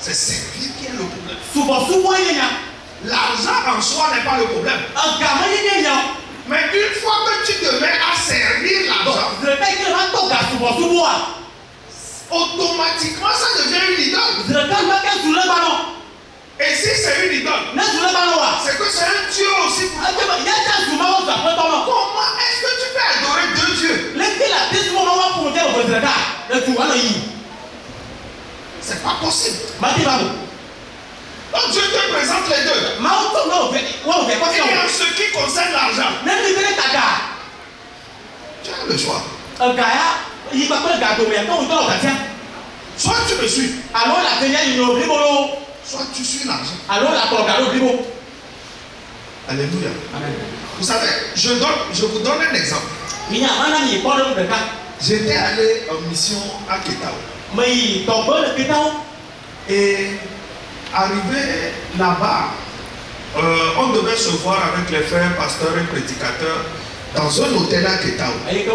C'est servir qui est le problème. L'argent en soi n'est pas le problème. Mais une fois que tu te mets à servir l'argent, automatiquement ça devient une idole. Et si c'est une idole, c'est que c'est un Dieu aussi. Comment est-ce que tu peux adorer deux dieux? C'est pas possible. Donc Dieu te présente les deux. Et en ce qui concerne l'argent, tu as le choix. Soit tu me suis. Soit tu suis l'argent. Alléluia. Amen. Vous savez, je vous donne un exemple. J'étais allé en mission à Ketao. Et arrivé là-bas, on devait se voir avec les frères pasteurs et prédicateurs dans un hôtel à Ketao. Et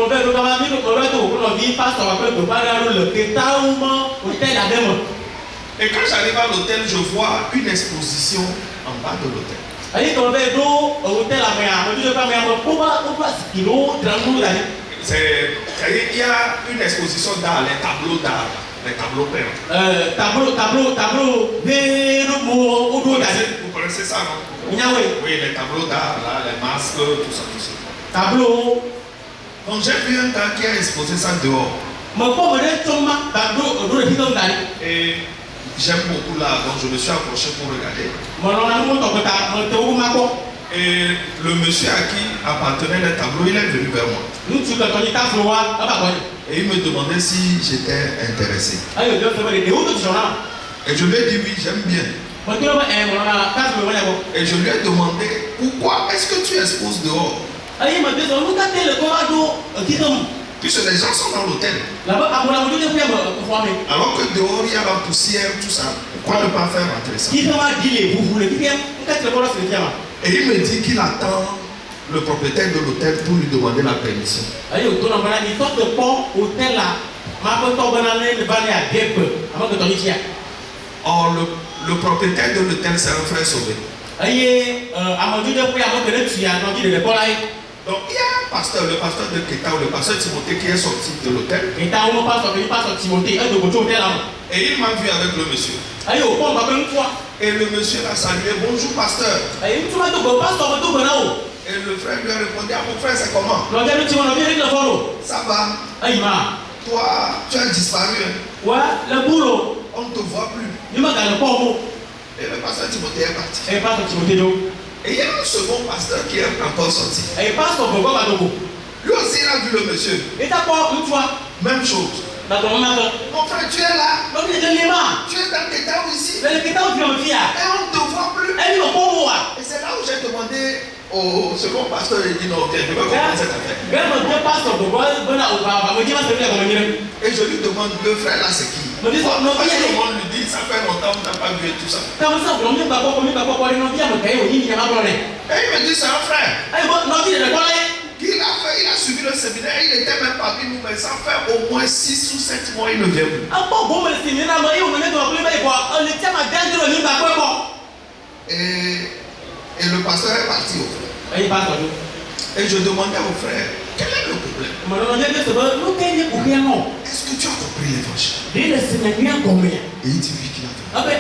quand j'arrive à l'hôtel, je vois une exposition en bas de l'hôtel. Il y a une exposition d'art, les tableaux d'art, les tableaux peints. Vous connaissez ça, non? Oui, les tableaux d'art, là, les masques, tout ça, tout ça. Donc j'ai vu un gars qui a exposé ça dehors. Et j'aime beaucoup là, donc je me suis approché pour regarder. Et le monsieur à qui appartenait le tableau, il est venu vers moi. Et il me demandait si j'étais intéressé. Et je lui ai dit oui, j'aime bien. Et je lui ai demandé pourquoi est-ce que tu exposes dehors? Puisque les gens sont dans l'hôtel. Alors que dehors il y a la poussière, tout ça. Pourquoi ne pas faire rentrer ça? Et il me dit qu'il attend le propriétaire de l'hôtel pour lui demander la permission. Or, le propriétaire de l'hôtel, c'est un frère sauvé. Donc, il y a un pasteur, le pasteur de Ketao, le pasteur Timothée qui est sorti de l'hôtel. Et il m'a vu avec le monsieur. Et le monsieur l'a salué, bonjour pasteur. Et le frère lui a répondu, ah mon frère c'est comment? Ça va. Toi, tu as disparu. On ne te voit plus. Et le pasteur Timothée est parti. Et il y a un second pasteur qui est encore sorti. Lui aussi il a vu le monsieur. Même chose. Mon frère, tu es là. Tu es dans Ketao ici. Et on ne te voit plus. Et c'est là où j'ai demandé au second pasteur, il dit non, ok, je vais comprendre cette affaire. Et je lui demande, le frère là c'est qui? Tout le monde lui dit, ça fait longtemps que tu n'as pas vu et tout ça. Et il me dit, c'est un frère. Il a suivi le séminaire, il était même parmi nous, mais ça fait au moins 6 ou 7 mois, il ne vient plus. Et le pasteur est parti au frère. Et je demandais au frère, quel est le problème? Est-ce que tu as compris l'évangile? Et il dit oui qu'il a compris.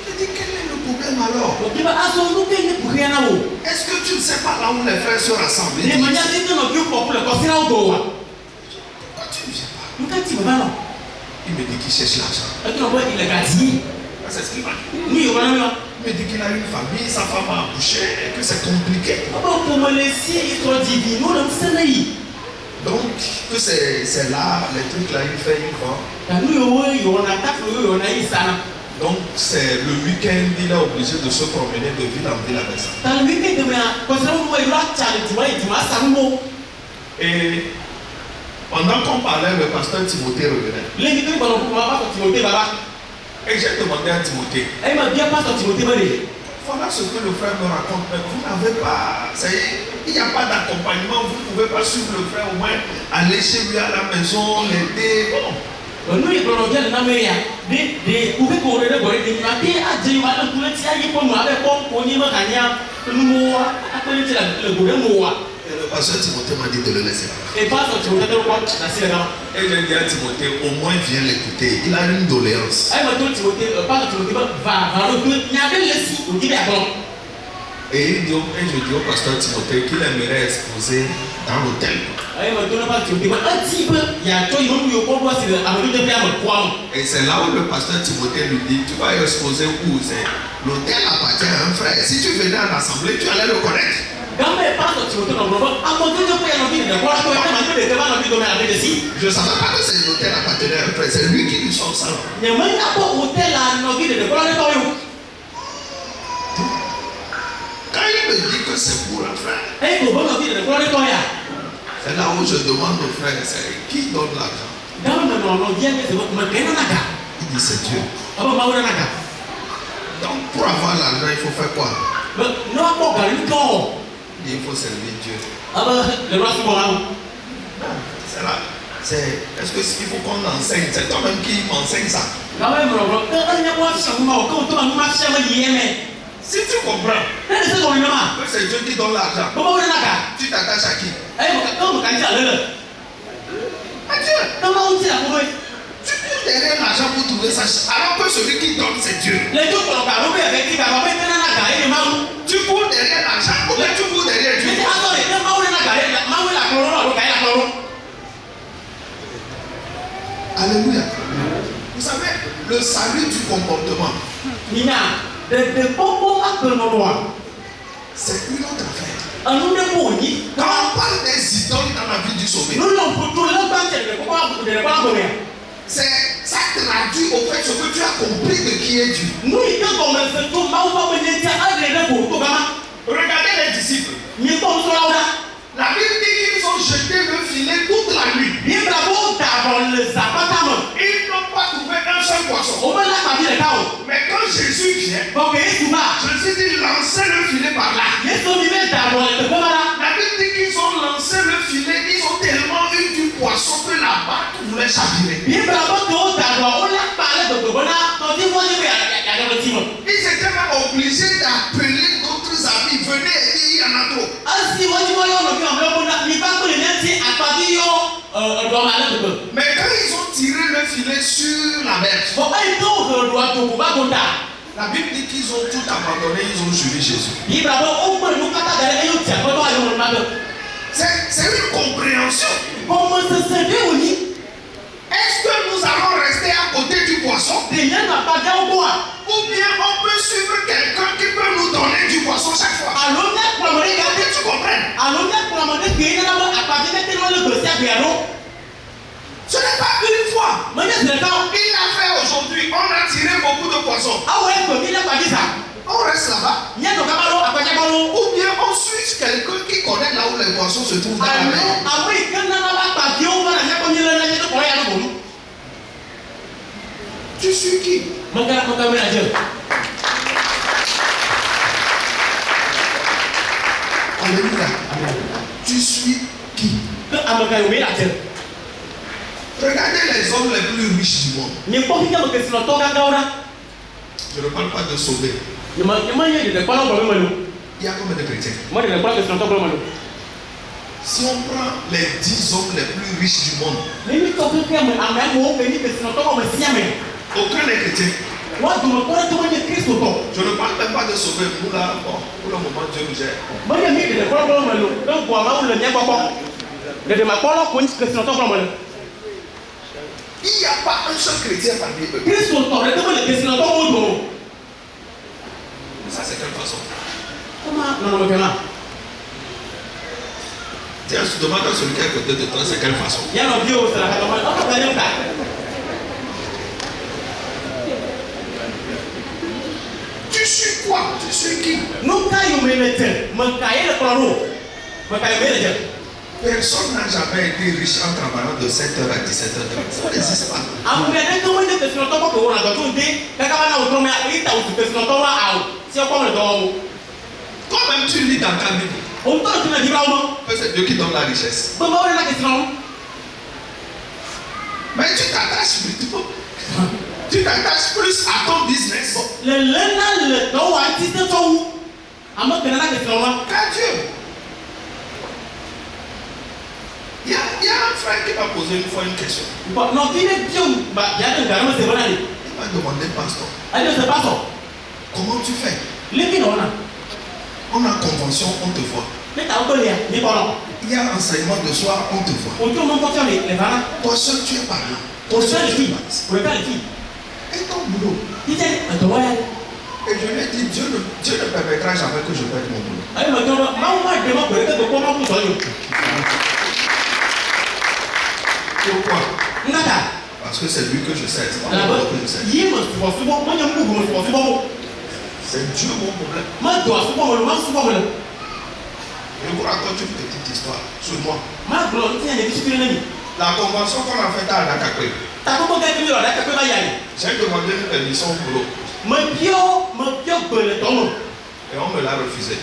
Il dit, quel est le problème alors? Est-ce que tu ne sais pas là où les frères se rassemblent? Il dit, pourquoi tu ne viens pas? Il me dit qu'il cherche l'argent. C'est ce qu'il m'a dit. Il me dit qu'il a une famille, sa femme a accouché et que c'est compliqué. Donc, que c'est là, les trucs là, il fait, il vend. Donc, c'est le week-end, il est obligé de se promener de ville en ville avec ça. Et pendant qu'on parlait, le pasteur Timothée revenait. Et j'ai demandé à Timothée, voilà ce que le frère me raconte, mais vous n'avez pas, il n'y a pas d'accompagnement, vous ne pouvez pas suivre le frère, au moins aller chez lui à la maison, l'aider. Et le pasteur Timothée m'a dit de le laisser là. Et j'ai dit à Timothée, au moins viens l'écouter, il a une doléance. Et je dis au pasteur Timothée qu'il aimerait exposer dans l'hôtel. Et c'est là où le pasteur Timothée lui dit, tu vas exposer où? L'hôtel appartient à un frère. Si tu venais à l'assemblée, tu allais le connaître. Je ne savais pas que c'est l'hôtel appartenait à un frère, c'est lui qui nous sort ça. Quand il me dit que c'est pour un frère, c'est là où je demande au frère, c'est qui donne l'argent? Il dit c'est Dieu. Donc pour avoir l'argent, il faut faire quoi? Il faut servir Dieu. C'est là. Est-ce qu'il faut qu'on enseigne? C'est toi-même qui m'enseigne ça. Si tu comprends que c'est Dieu qui donne l'argent, tu t'attaches à qui? À Dieu. Tu cours derrière l'argent pour trouver ça, alors que celui qui donne c'est Dieu. Tu cours derrière l'argent ou bien tu cours derrière Dieu? Alléluia. Vous savez, le salut du comportement, c'est une autre affaire. Quand on parle des idoles dans la vie du sauvé, ça traduit au fait ce que tu as compris de qui est Dieu. Regardez les disciples. La Bible dit qu'ils ont jeté le filet toute la nuit. Ils n'ont pas trouvé un seul poisson. Mais quand Jésus vient, Jésus dit lancez le filet par là. La Bible dit qu'ils ont lancé le filet, ils ont tellement eu du poisson que la barque voulait chavirer. Ils étaient même obligés d'appeler d'autres amis. Venez aider, il y en a trop. Mais quand ils ont tiré le filet sur la berge, la Bible dit qu'ils ont tout abandonné, ils ont suivi Jésus. C'est une compréhension. Est-ce que nous allons rester à côté du poisson? Ou bien on peut suivre quelqu'un qui peut nous donner du poisson chaque fois? Que tu comprennes. Ce n'est pas une fois. Il a fait aujourd'hui. On a tiré beaucoup de poissons. On reste là-bas. Ou bien on suit quelqu'un qui connaît là où les poissons se trouvent dans la mer. Tu suis qui? Alléluia. Tu suis qui? Regardez les hommes les plus riches du monde. Je ne parle pas de sauver. Il y a combien de chrétiens? Si on prend les 10 hommes les plus riches du monde, aucun n'est chrétien. Je ne parle même pas de sauver. Pour le moment, Dieu nous gère. Il n'y a pas un seul chrétien parmi eux. Ça, c'est quelle façon? Tiens, je demande à celui qui est à côté de toi, c'est quelle façon? Tu suis quoi? Tu suis qui? Personne n'a jamais été riche en travaillant de 7h à 17h30. Ça n'existe pas. Toi-même, tu lis dans ta Bible que c'est Dieu qui donne la richesse. Mais tu t'attaches plutôt. Tu t'attaches plus à ton business qu'à Dieu. Il y a un frère qui m'a posé une fois une question. Il m'a demandé, pasteur, comment tu fais? On a convention, on te voit. Il y a enseignement de soir, on te voit. Toi seul, tu es parlant. Toi seul, tu es. Et ton boulot? Et je lui ai dit, Dieu ne permettra jamais que je perde mon boulot. Pourquoi? Parce que c'est lui que je sais. C'est pas moi que je sais. C'est Dieu mon problème. Je vous raconte une petite histoire sur moi. La convention qu'on a faite à Dakakwe. J'ai demandé une permission au boulot. Et on me l'a refusé.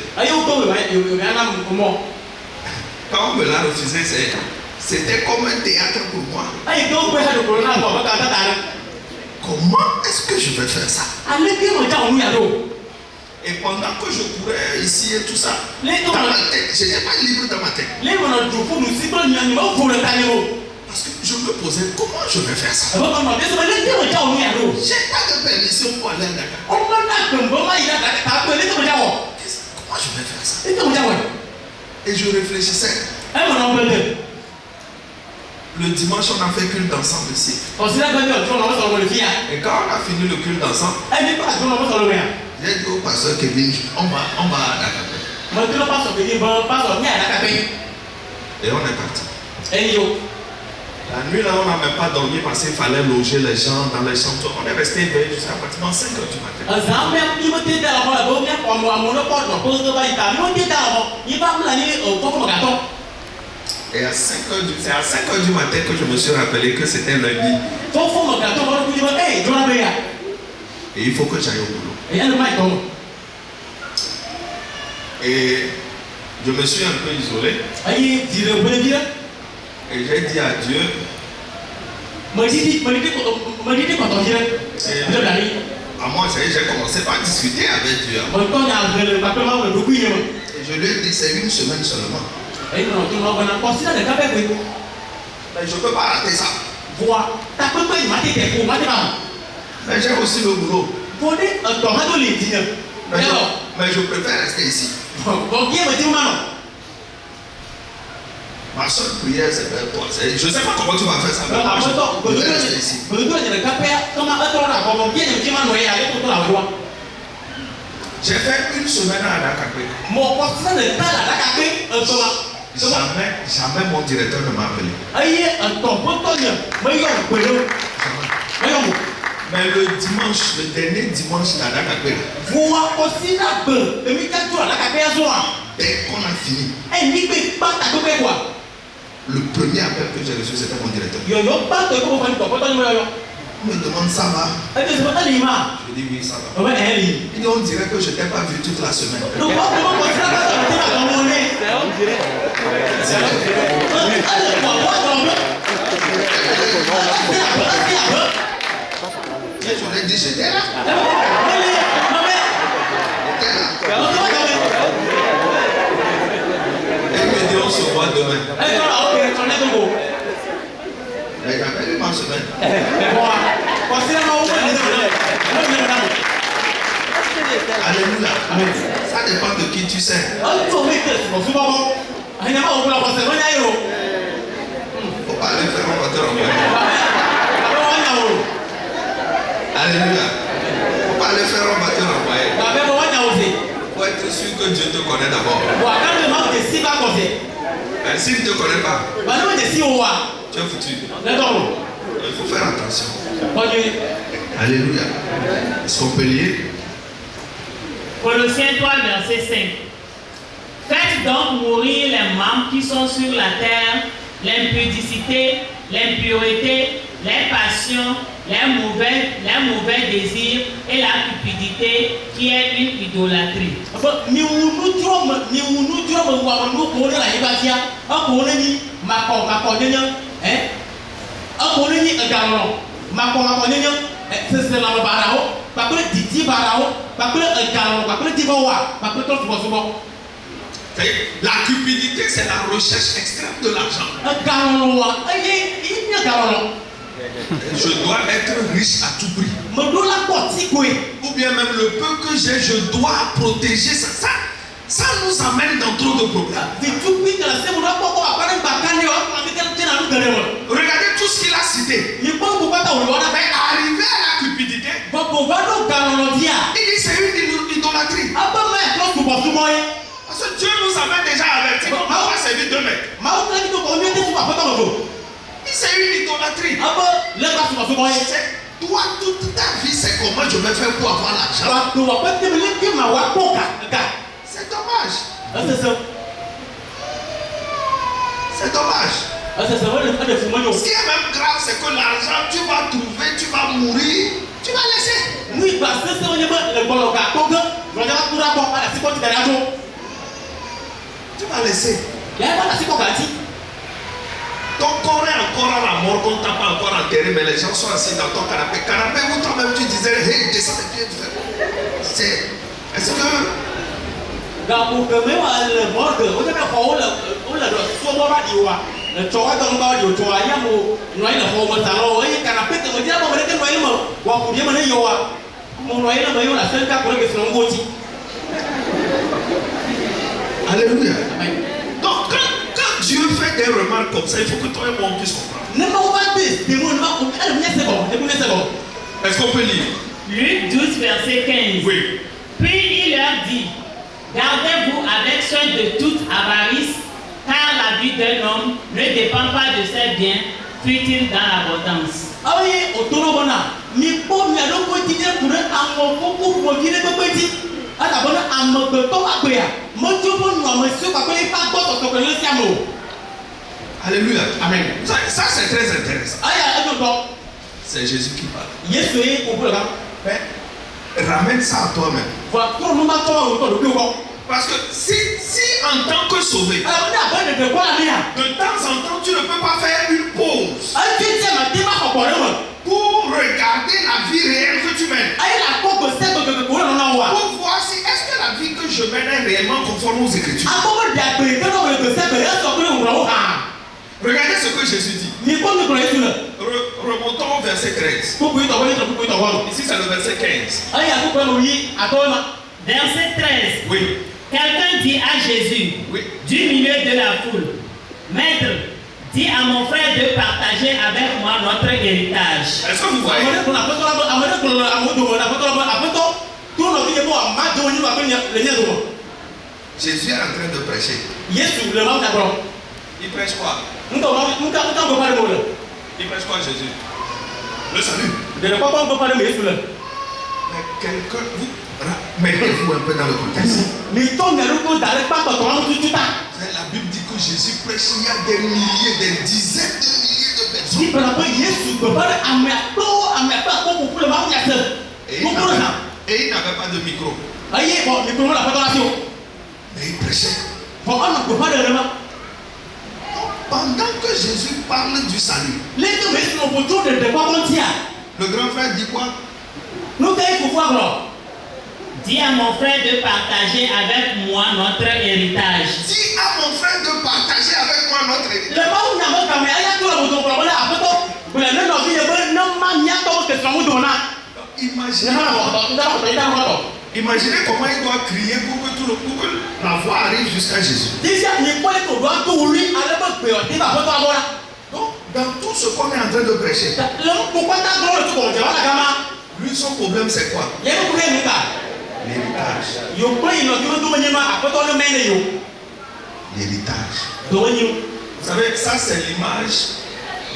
Quand on me l'a refusé, c'était comme un théâtre pour moi. Comment est-ce que je vais faire ça? Et pendant que je courais ici et tout ça, dans ma tête, je n'étais pas libre dans ma tête. Parce que je me posais comment je vais faire ça. J'ai pas de permission pour aller à Dakar. Comment je vais faire ça? Et je réfléchissais. Le dimanche, on a fait culte d'ensemble ici. Et quand on a fini le culte d'ensemble, j'ai dit au pasteur Kevin, on va à Dakar. Et on est parti. La nuit là, on n'a même pas dormi parce qu'il fallait loger les gens dans les chambres. On est resté éveillé jusqu'à pratiquement 5 h du matin. Et à 5 h du matin que je me suis rappelé que c'était lundi. Et il faut que j'aille au boulot. Et je me suis un peu isolé. Et j'ai dit à Dieu. À moi, j'ai commencé par discuter avec Dieu. Et je lui ai dit, c'est une semaine seulement. Mais je ne peux pas rater ça. Mais j'ai aussi le boulot. Mais je préfère rester ici. Ma seule prière, c'est vers toi. Je ne sais pas comment tu vas faire ça. Mais moi, je vais rester ici. J'ai fait une semaine à Dakakwe. Jamais mon directeur ne m'a appelé. Mais le dimanche, le dernier dimanche à Dakakwe, dès qu'on a fini, le premier appel que j'ai reçu, c'était mon directeur. Il me demande ça va. Je dis oui, ça va. Il dit on dirait que je ne t'ai pas vu toute la semaine. Et je lui ai dit j'étais là. Et il me dit on se voit demain. Mais j'avais eu ma semaine. Alléluia. Ça dépend de qui tu sais. Faut pas aller faire un batteur en moyen. Alléluia. Faut pas aller faire un batteur en moyen. Faut être sûr que Dieu te connaît d'abord. Mais s'il ne te connaît pas, tu es foutu. Il faut faire attention. Alléluia. Est-ce qu'on peut lire? Colossiens 3, verset 5. Faites donc mourir les membres qui sont sur la terre, l'impudicité, l'impureté, les passions, les mauvais désirs et la cupidité qui est une idolâtrie. La cupidité, c'est la recherche extrême de l'argent. Je dois être riche à tout prix. Ou bien même le peu que j'ai, je dois protéger ça. Ça nous amène dans trop de problèmes. Regardez tout ce qu'il a cité. Mais arrivé à la cupidité, il dit c'est une idolâtrie. Parce que Dieu nous avait déjà averti qu'on va servir deux mecs. C'est une idolâtrie. Toi, toute ta vie, c'est comment je vais faire pour avoir l'argent. C'est dommage. C'est dommage. Ce qui est même grave, c'est que l'argent, tu vas trouver, tu vas mourir, tu vas laisser. Tu vas laisser. Ton corps est encore à la mort, on t'a pas encore enterré, mais les gens sont assis dans ton canapé. Canapé où toi-même tu disais, hey, descends les pieds. Est-ce que. Alléluia. Donc quand Dieu fait des remarques comme ça, il faut que toi et moi on puisse comprendre. Est-ce qu'on peut lire? Luc 12, verset 15. Oui. Puis il leur dit, gardez-vous avec soin de toute avarice, car la vie d'un homme ne dépend pas de ses biens, fut-il dans l'abondance. Alléluia. Amen. Ça c'est très intéressant. C'est Jésus qui parle. Ramène ça à toi-même. Parce que si en tant que sauvé, de temps en temps, tu ne peux pas faire une pause pour regarder la vie réelle que tu mènes. Pour voir si est-ce que la vie que je mène est réellement conforme aux Écritures. Regardez ce que Jésus dit. Remontons au verset 13. Ici c'est le verset 15. Verset 13. Oui. Quelqu'un dit à Jésus, Oui. du milieu de la foule, Maître, dis à mon frère de partager avec moi notre héritage. Est-ce que vous voyez? Jésus est en train de prêcher. Il prêche quoi? Il prêche quoi Jésus? Le salut. Mais quelqu'un, mettez-vous un peu dans le contexte. La Bible dit que Jésus prêche, il y a des milliers, des dizaines de milliers de personnes. Et il n'avait pas de micro. Mais il prêchait. Pendant que Jésus parle du salut, le grand frère dit quoi? Dis à mon frère de partager avec moi notre héritage. Dis à mon frère de partager avec moi notre héritage. Imaginez comment il doit crier pour que la voix arrive jusqu'à Jésus. Donc, dans tout ce qu'on est en train de prêcher, lui, son problème, c'est quoi? L'héritage. L'héritage. Vous savez, ça, c'est l'image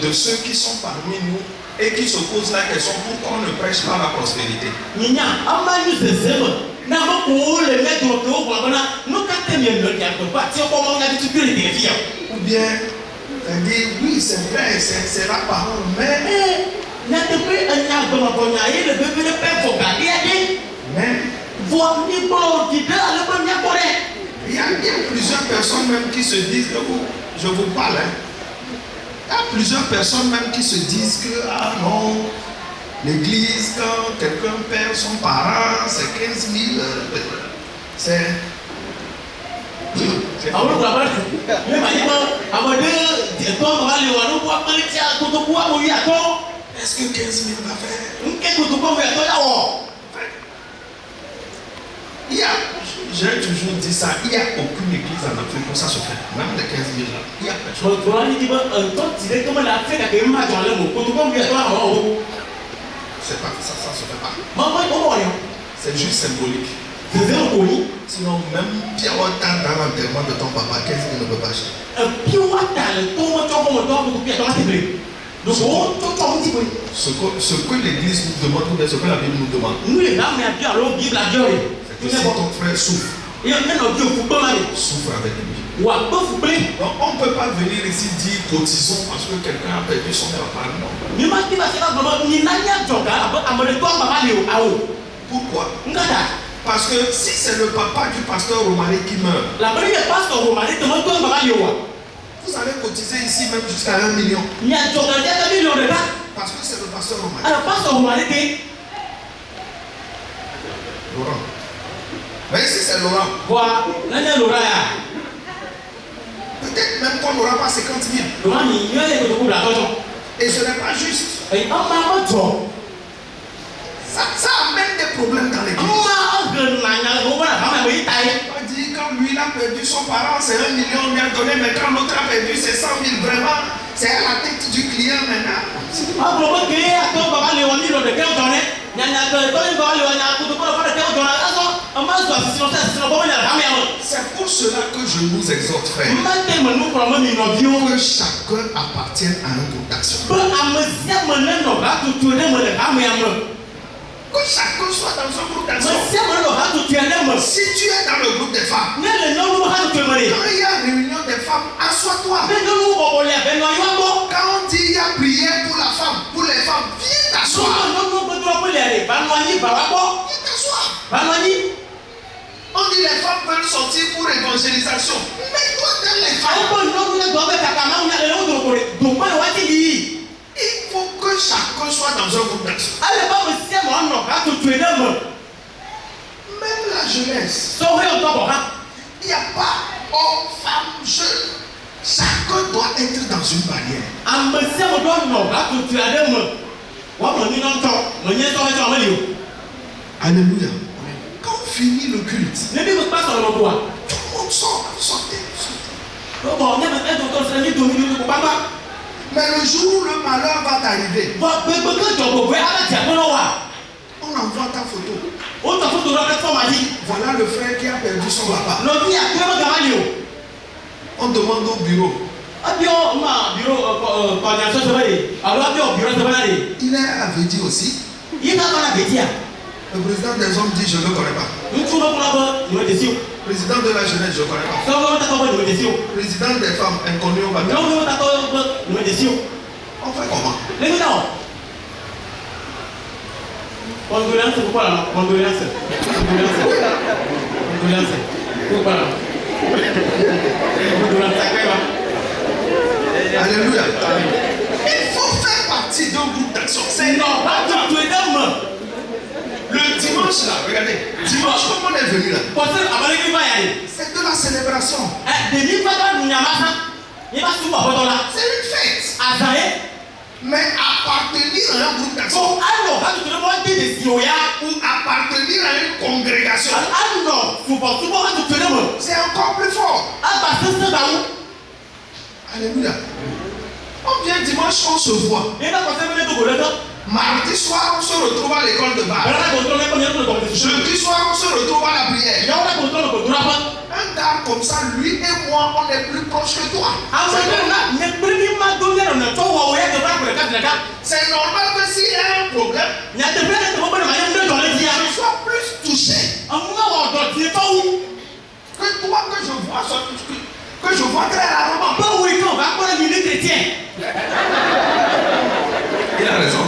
de ceux qui sont parmi nous et qui se posent la question pourquoi on ne prêche pas la prospérité. Ou bien, dire oui, c'est vrai, c'est la parole, mais il y a plusieurs personnes même qui se disent, je vous parle, il y a plusieurs personnes même qui se disent que, ah non, l'église, quand quelqu'un perd son parent, c'est 15 000, c'est... Est-ce que 15 000 va faire? J'ai toujours dit ça, il n'y a aucune église en Afrique où ça se fait. Même les 15 000 là, il n'y a personne. C'est pas ça, ça se fait pas. C'est juste symbolique. Sinon, même Piawata dans l'enterrement de ton papa, qu'est-ce qu'il ne peut pas acheter? Ce que l'église nous demande, ou ce que la Bible nous demande, c'est que si ton frère souffre, souffre avec lui. Donc, on ne peut pas venir ici dire cotisons parce que quelqu'un a perdu son papa. Non. Pourquoi? Parce que si c'est le papa du pasteur Romani qui meurt, vous allez cotiser ici même jusqu'à 1 million. Parce que c'est le pasteur Romani. Laurent. Mais si c'est Laurent, peut-être même qu'on n'aura pas 50 000. Et ce n'est pas juste. Ça amène des problèmes dans l'église. On dit quand lui il a perdu son parent, c'est 1 million, on lui a donné, mais quand l'autre a perdu, c'est 100 000. Vraiment, c'est à la tête du client maintenant. C'est pour cela que je vous exhorte, frère, que chacun appartienne à un groupe d'action. Que chacun soit dans un groupe d'action. Si tu es dans le groupe des femmes, quand il y a réunion des femmes, assois-toi. Quand on dit il y a prière pour la femme, pour les femmes, viens t'asseoir. Viens t'asseoir. On dit les femmes veulent sortir pour évangélisation. Mets-toi dans les femmes. Il faut que chacun soit dans un groupe d'action. Même la jeunesse. Il n'y a pas homme, femme, jeune. Chacun doit être dans une barrière. Alléluia. Quand on finit le culte, tout le monde sort. Sortez. Mais le jour où le malheur va t'arriver, on envoie ta photo. Voilà le frère qui a perdu son papa. On demande au bureau. Il est avêti aussi. Le président des hommes dit je ne le connais pas. Président de la jeunesse, je ne connais pas. Président des femmes, inconnu au bâtiment. On fait comment? Alléluia. Il faut faire partie d'un groupe d'action. C'est normal. Le dimanche là, regardez. Dimanche, comment on est venu là? C'est de la célébration. C'est une fête. Mais appartenir à un groupe d'action ou appartenir à une congrégation, c'est encore plus fort. Alléluia. On vient dimanche, on se voit. Mardi soir, on se retrouve à l'école de base. Jeudi soir, on se retrouve à la prière. Un gars comme ça, lui et moi, on est plus proches que toi. C'est normal que s'il y a un problème, je sois plus touché que toi que je vois, que je vois très rarement. Il a raison.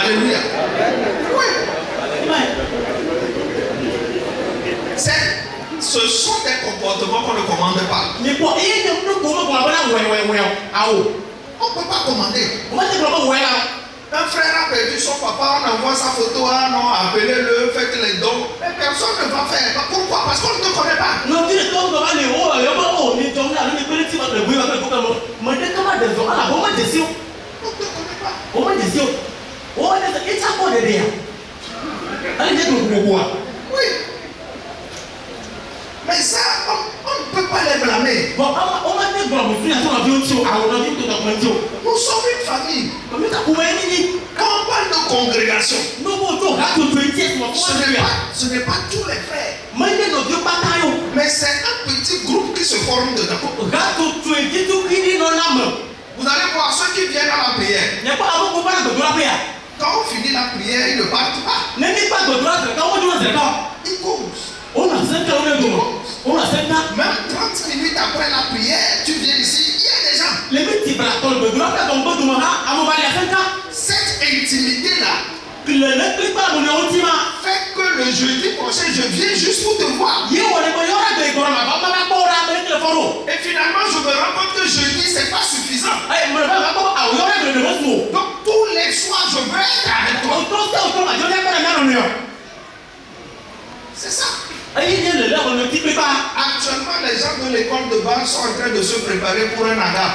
Alléluia. Oui. Ce sont des comportements qu'on ne commande pas. On ne peut pas commander. Un frère a perdu son papa, on envoie sa photo, non, appelez-le, faites les dons. Mais personne ne va faire. Pourquoi? Parce qu'on ne te connaît pas. On ne te connaît pas. Oui. Mais ça, on ne peut pas les blâmer. Nous sommes une famille. Quand on parle de congrégation. Ce n'est pas tous les frères. Mais c'est un petit groupe qui se forme dedans. Vous allez voir ceux qui viennent à la prière. Quand on finit la prière, ils ne partent pas. Ils causent. Même 30 minutes après la prière, tu viens ici, il y a des gens. Cette intimité-là fait que le jeudi prochain, je viens juste pour te voir. Et finalement, je me rends compte que jeudi, c'est pas suffisant. Donc, tous les soirs, je veux être avec toi. C'est ça. Actuellement, les gens de l'école de base sont en train de se préparer pour un AGA.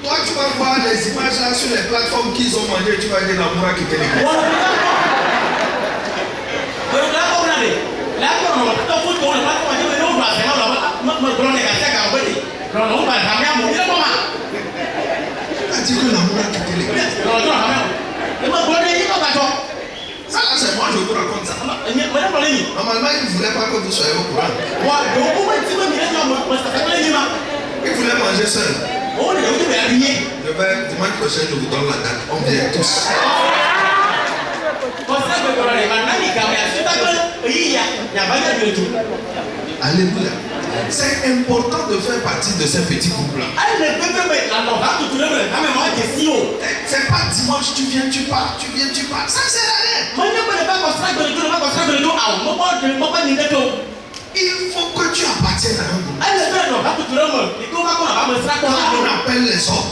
Toi, tu vas voir les images là sur les plateformes qu'ils ont mangé, tu vas dire la moura qui fait les tu as dit que la moura qui fait les ça là c'est moi, je vous raconte ça. Normalement, il ne voulait pas que vous soyez au courant. Il voulait manger seul. Dimanche prochain, je vous donne la date. On vient tous. Alléluia. C'est important de faire partie de ces petits groupes-là. C'est pas dimanche, tu viens, tu pars, tu viens, tu pars. Ça ne sert à rien. Il faut que tu appartiennes à un groupe. On appelle les hommes.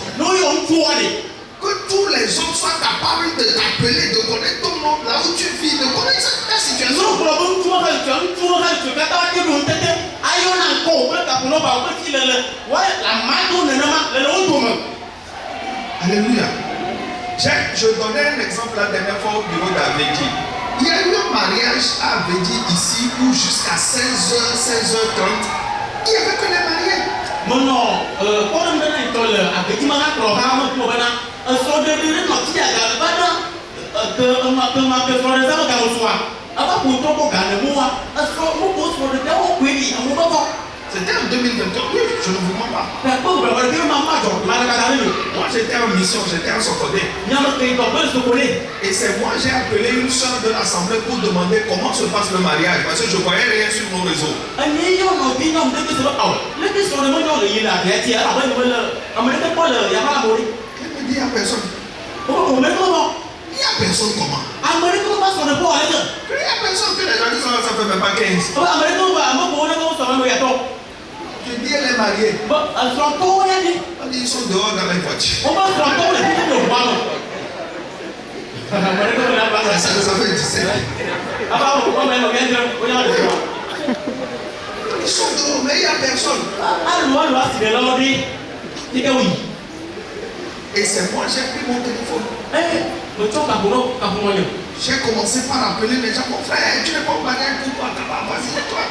Que tous les hommes soient capables de t'appeler, de connaître ton nom, là où tu vis, de connaître ta situation. Alléluia. Je donnais un exemple la dernière fois au bureau d'Avedji. Il y a eu un mariage à Avedji ici où jusqu'à 16h, 16h30, il n'y avait que les mariés. C'était en 2021, oui, je ne vous mens pas. Moi j'étais en mission, j'étais en Sokode. Et c'est moi j'ai appelé une soeur de l'assemblée pour demander comment se passe le mariage. Parce que je ne voyais rien sur nos réseaux. Elle me dit il n'y a personne. Il n'y a personne comment? Il n'y a personne que les gens disent ça fait même pas 15. Je dis elle est mariée. On dit ils sont dehors dans la voiture. Ça fait 17. Ils sont dehors mais il n'y a personne. Et c'est moi, j'ai pris mon téléphone. J'ai commencé par appeler les gens. Mon frère, tu n'es pas au mariage, pourquoi? Vas-y, toi.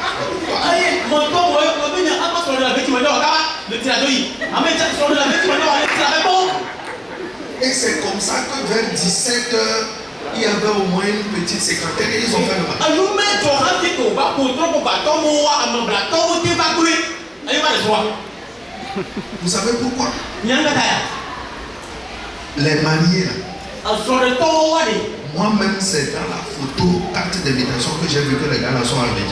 Et c'est comme ça que vers 17h, il y avait au moins une petite secrétaire et ils ont fait le mariage. Vous savez pourquoi? Les mariés là. Moi-même, c'est dans la photo, carte d'invitation que j'ai vu que les gars là sont arrivés.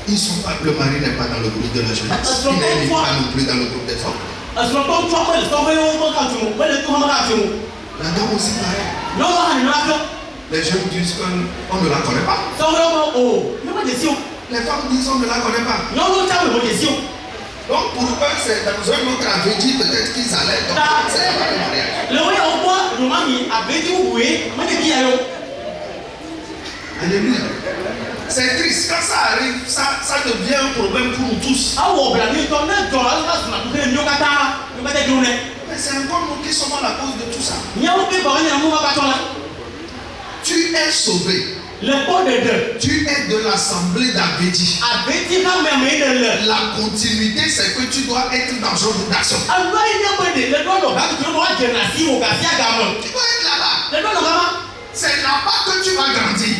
Ils sont pas, le mari n'est pas dans le groupe de la jeunesse. Il n'est pas non plus dans le groupe des hommes. La dame aussi pareil. Les jeunes disent qu'on ne la connaît pas. Les femmes disent qu'on ne la connaît pas. Donc pour eux, c'est dans un autre Avedji, peut-être qu'ils allaient. Donc c'est pas le mariage. Alléluia. C'est triste. Quand ça arrive, ça devient un problème pour nous tous. Mais c'est encore nous qui sommes à la cause de tout Tu es sauvé. Tu es de l'assemblée d'Abedi. La continuité, c'est que tu dois être dans son d'action. Tu dois être là-bas. C'est là-bas que tu vas grandir.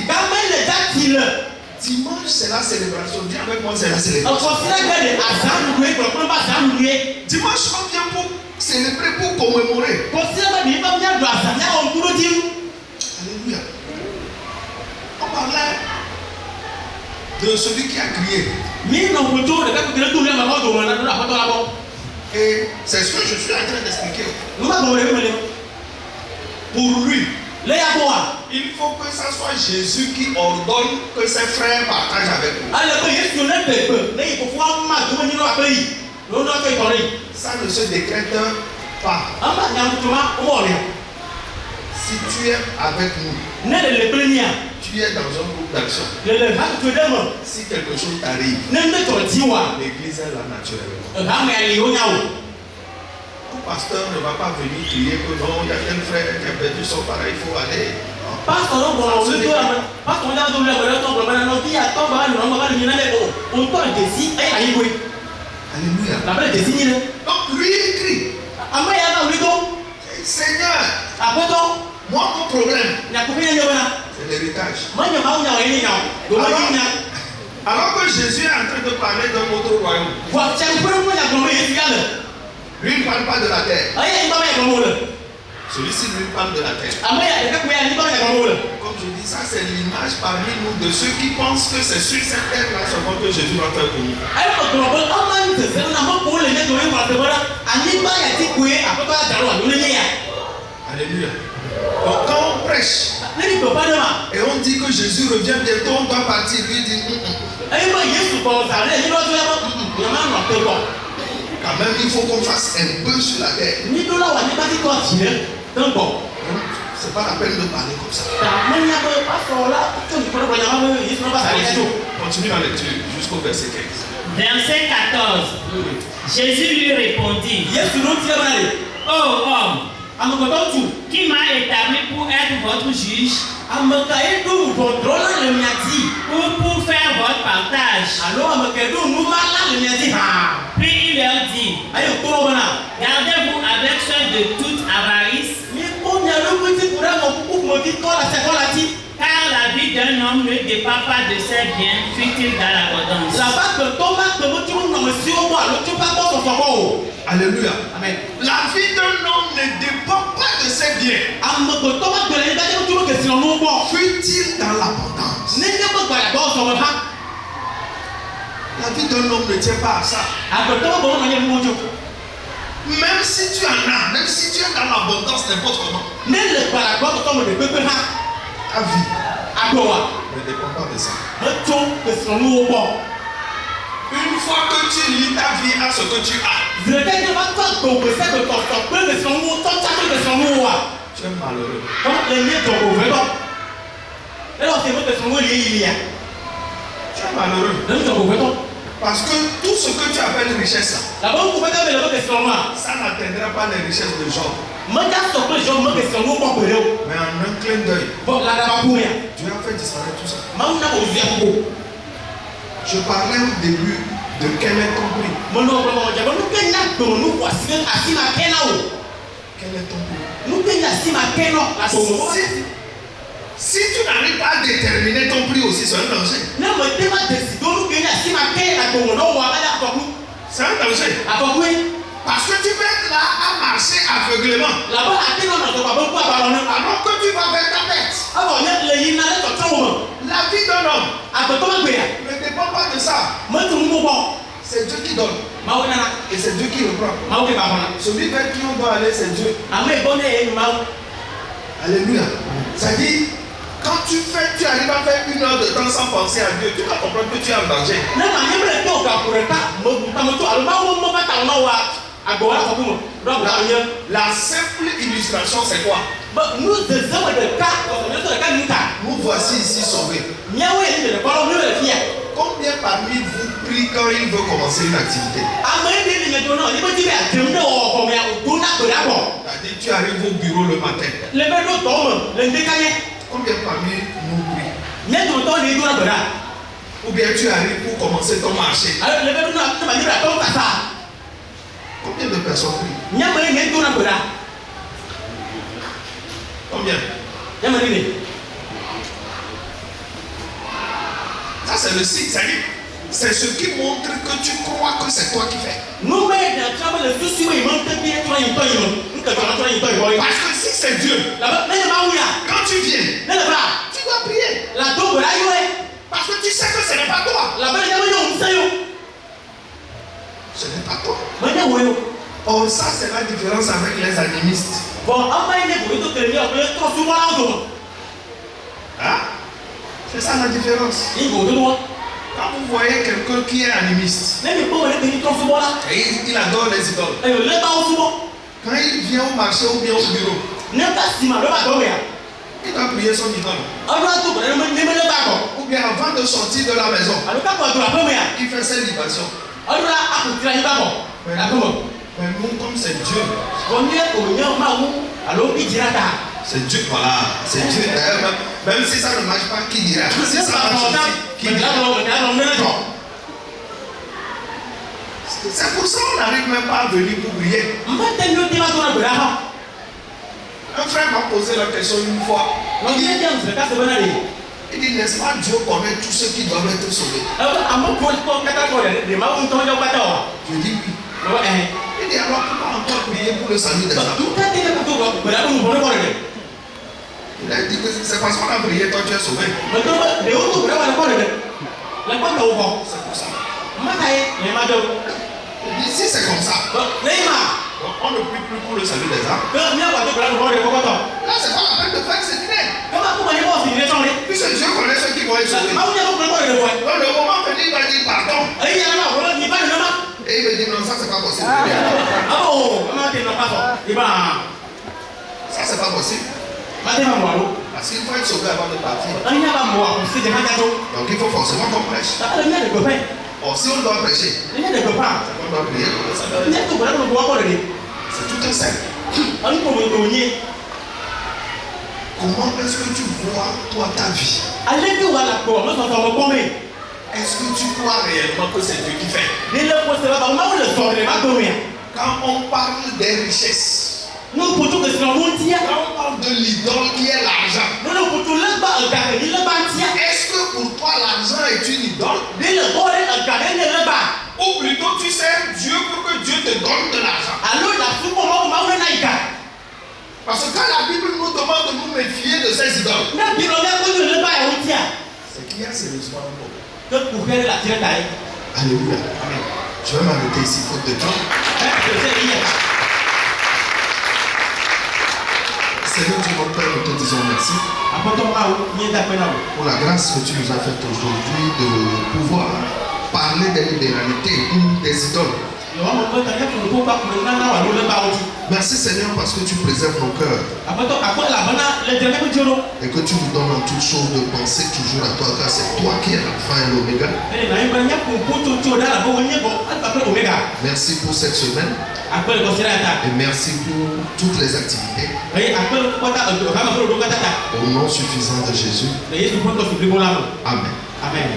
Dimanche, c'est la célébration. Dis avec moi, c'est la célébration. Dimanche, on vient pour célébrer, pour commémorer. Alléluia. On parlait de celui qui a crié. Et c'est ce que je suis en train d'expliquer. Pour lui, il faut que ça soit Jésus qui ordonne que ses frères partagent avec lui. Ça ne se décrète pas. Si tu es avec nous, tu es dans un groupe d'action. Si quelque chose t'arrive, l'église est là naturellement. Un pasteur ne va pas venir crier que non, il y a tel frère qui a perdu son pareil, il faut aller. Alléluia. Donc lui il crie. Seigneur, moi mon problème, c'est l'héritage. Alors que Jésus est en train de parler d'un autre royaume. Lui il ne parle pas de la terre. Celui-ci lui parle de la terre. Comme je dis, ça c'est l'image parmi nous de ceux qui pensent que c'est sur cette terre-là seulement que Jésus va faire pour nous. Alléluia. Donc quand on prêche et on dit que Jésus revient bientôt, on doit partir, lui dit quand même il faut qu'on fasse un peu sur la terre. C'est pas la peine de parler comme ça. Continue la lecture jusqu'au verset 15. Verset 14. Jésus lui répondit: ô homme, qui m'a établi pour être votre juge ou pour faire votre partage? Puis il leur dit: gardez-vous avec soin de toute avarice, car la vie d'un homme ne dépend pas de ses biens, fut-il dans l'abondance. Alléluia. Amen. La vie d'un homme ne dépend pas de ses biens, fut-il dans l'abondance. La vie d'un homme ne tient pas à ça. Même si tu en as, même si tu es dans l'abondance n'importe comment, ta vie ne dépend pas de ça. Une fois que tu lis ta vie à ce que tu as, tu es malheureux. Tu es malheureux. Parce que tout ce que tu appelles richesse, ça n'atteindra pas les richesses de Job. Mais en un clin d'œil, Dieu a fait disparaître tout ça. Je parlais au début de quel est ton prix. Quel est ton prix? Si tu n'arrives pas à déterminer ton prix aussi, c'est un danger. C'est un danger. Parce que tu peux être là à marcher aveuglément. Alors que tu vas vers ta perte. La vie d'un homme ne dépend pas de ça. C'est Dieu qui donne. Et c'est Dieu qui reprend. Celui vers qui on doit aller, c'est Dieu. Alléluia. Ça dit, quand tu arrives à faire 1 heure de temps sans penser à Dieu, tu vas comprendre que tu es en danger. La simple illustration, c'est quoi? Nous voici ici sauvés. Combien parmi vous prient quand il veut commencer une activité? C'est-à-dire, dit, tu arrives au bureau le matin. Combien parmi nous prient? Ou bien tu arrives pour commencer ton marché. Combien de personnes prient? Combien? Ça c'est le signe, c'est ce qui montre que tu crois que c'est toi qui fais. Parce que si c'est Dieu, quand tu viens, tu dois prier. Parce que tu sais que ce n'est pas toi. Ce n'est pas toi. Oh, ça c'est la différence avec les animistes. Hein? C'est ça la différence. Quand vous voyez quelqu'un qui est animiste, et il adore les idoles. Quand il vient au marché ou bien au bureau, il doit prier son idole. Ou bien avant de sortir de la maison, il fait ses libations. Mais nous, comme c'est Dieu, c'est Dieu, voilà, c'est Dieu. Même si ça ne marche pas, qui dira? Si ça marche aussi, qui dira? C'est pour ça qu'on n'arrive même pas à venir pour prier. Un frère m'a posé la question une fois. Il dit, n'est-ce pas Dieu connaît tous ceux qui doivent être sauvés? Je dis oui. Il dit, alors pourquoi encore prier pour le salut des âmes? Il a dit que c'est parce qu'on a prié, toi tu es sauvé. C'est pour ça. Il dit, si c'est comme ça, on ne prie plus pour le salut des âmes. Là, c'est pas la peine de faire ce dîner. Puisque Dieu connaît ceux qui vont être sauvés. Donc le moment venu, il va dire pardon. Et il me dit non, ça c'est pas possible. Ça c'est pas possible. Parce qu'il faut être sauvé avant de partir. Donc il faut forcément qu'on prêche. Or si on doit prêcher, on doit prier pour le salut. C'est tout un cercle. Comment est-ce que tu vois toi ta vie? Est-ce que tu crois réellement que c'est Dieu qui fait? Quand on parle des richesses, quand on parle de l'idole qui est l'argent, est-ce que pour toi l'argent est une idole? Ou plutôt tu sers Dieu pour que Dieu te donne de l'argent? Parce que quand la Bible nous demande de nous méfier de ces idoles, c'est qu'il y a sérieusement un problème. Alléluia. Amen. Je vais m'arrêter ici faute de temps. Seigneur Dieu mon Père, nous te disons merci pour la grâce que tu nous as faite aujourd'hui de pouvoir parler des libéralités ou des idoles. Merci Seigneur parce que tu préserves nos cœurs et que tu nous donnes en toutes choses de penser toujours à toi, car c'est toi qui es l'alpha et l'oméga. Merci pour cette semaine et merci pour toutes les activités. Au nom suffisant de Jésus. Amen. Amen.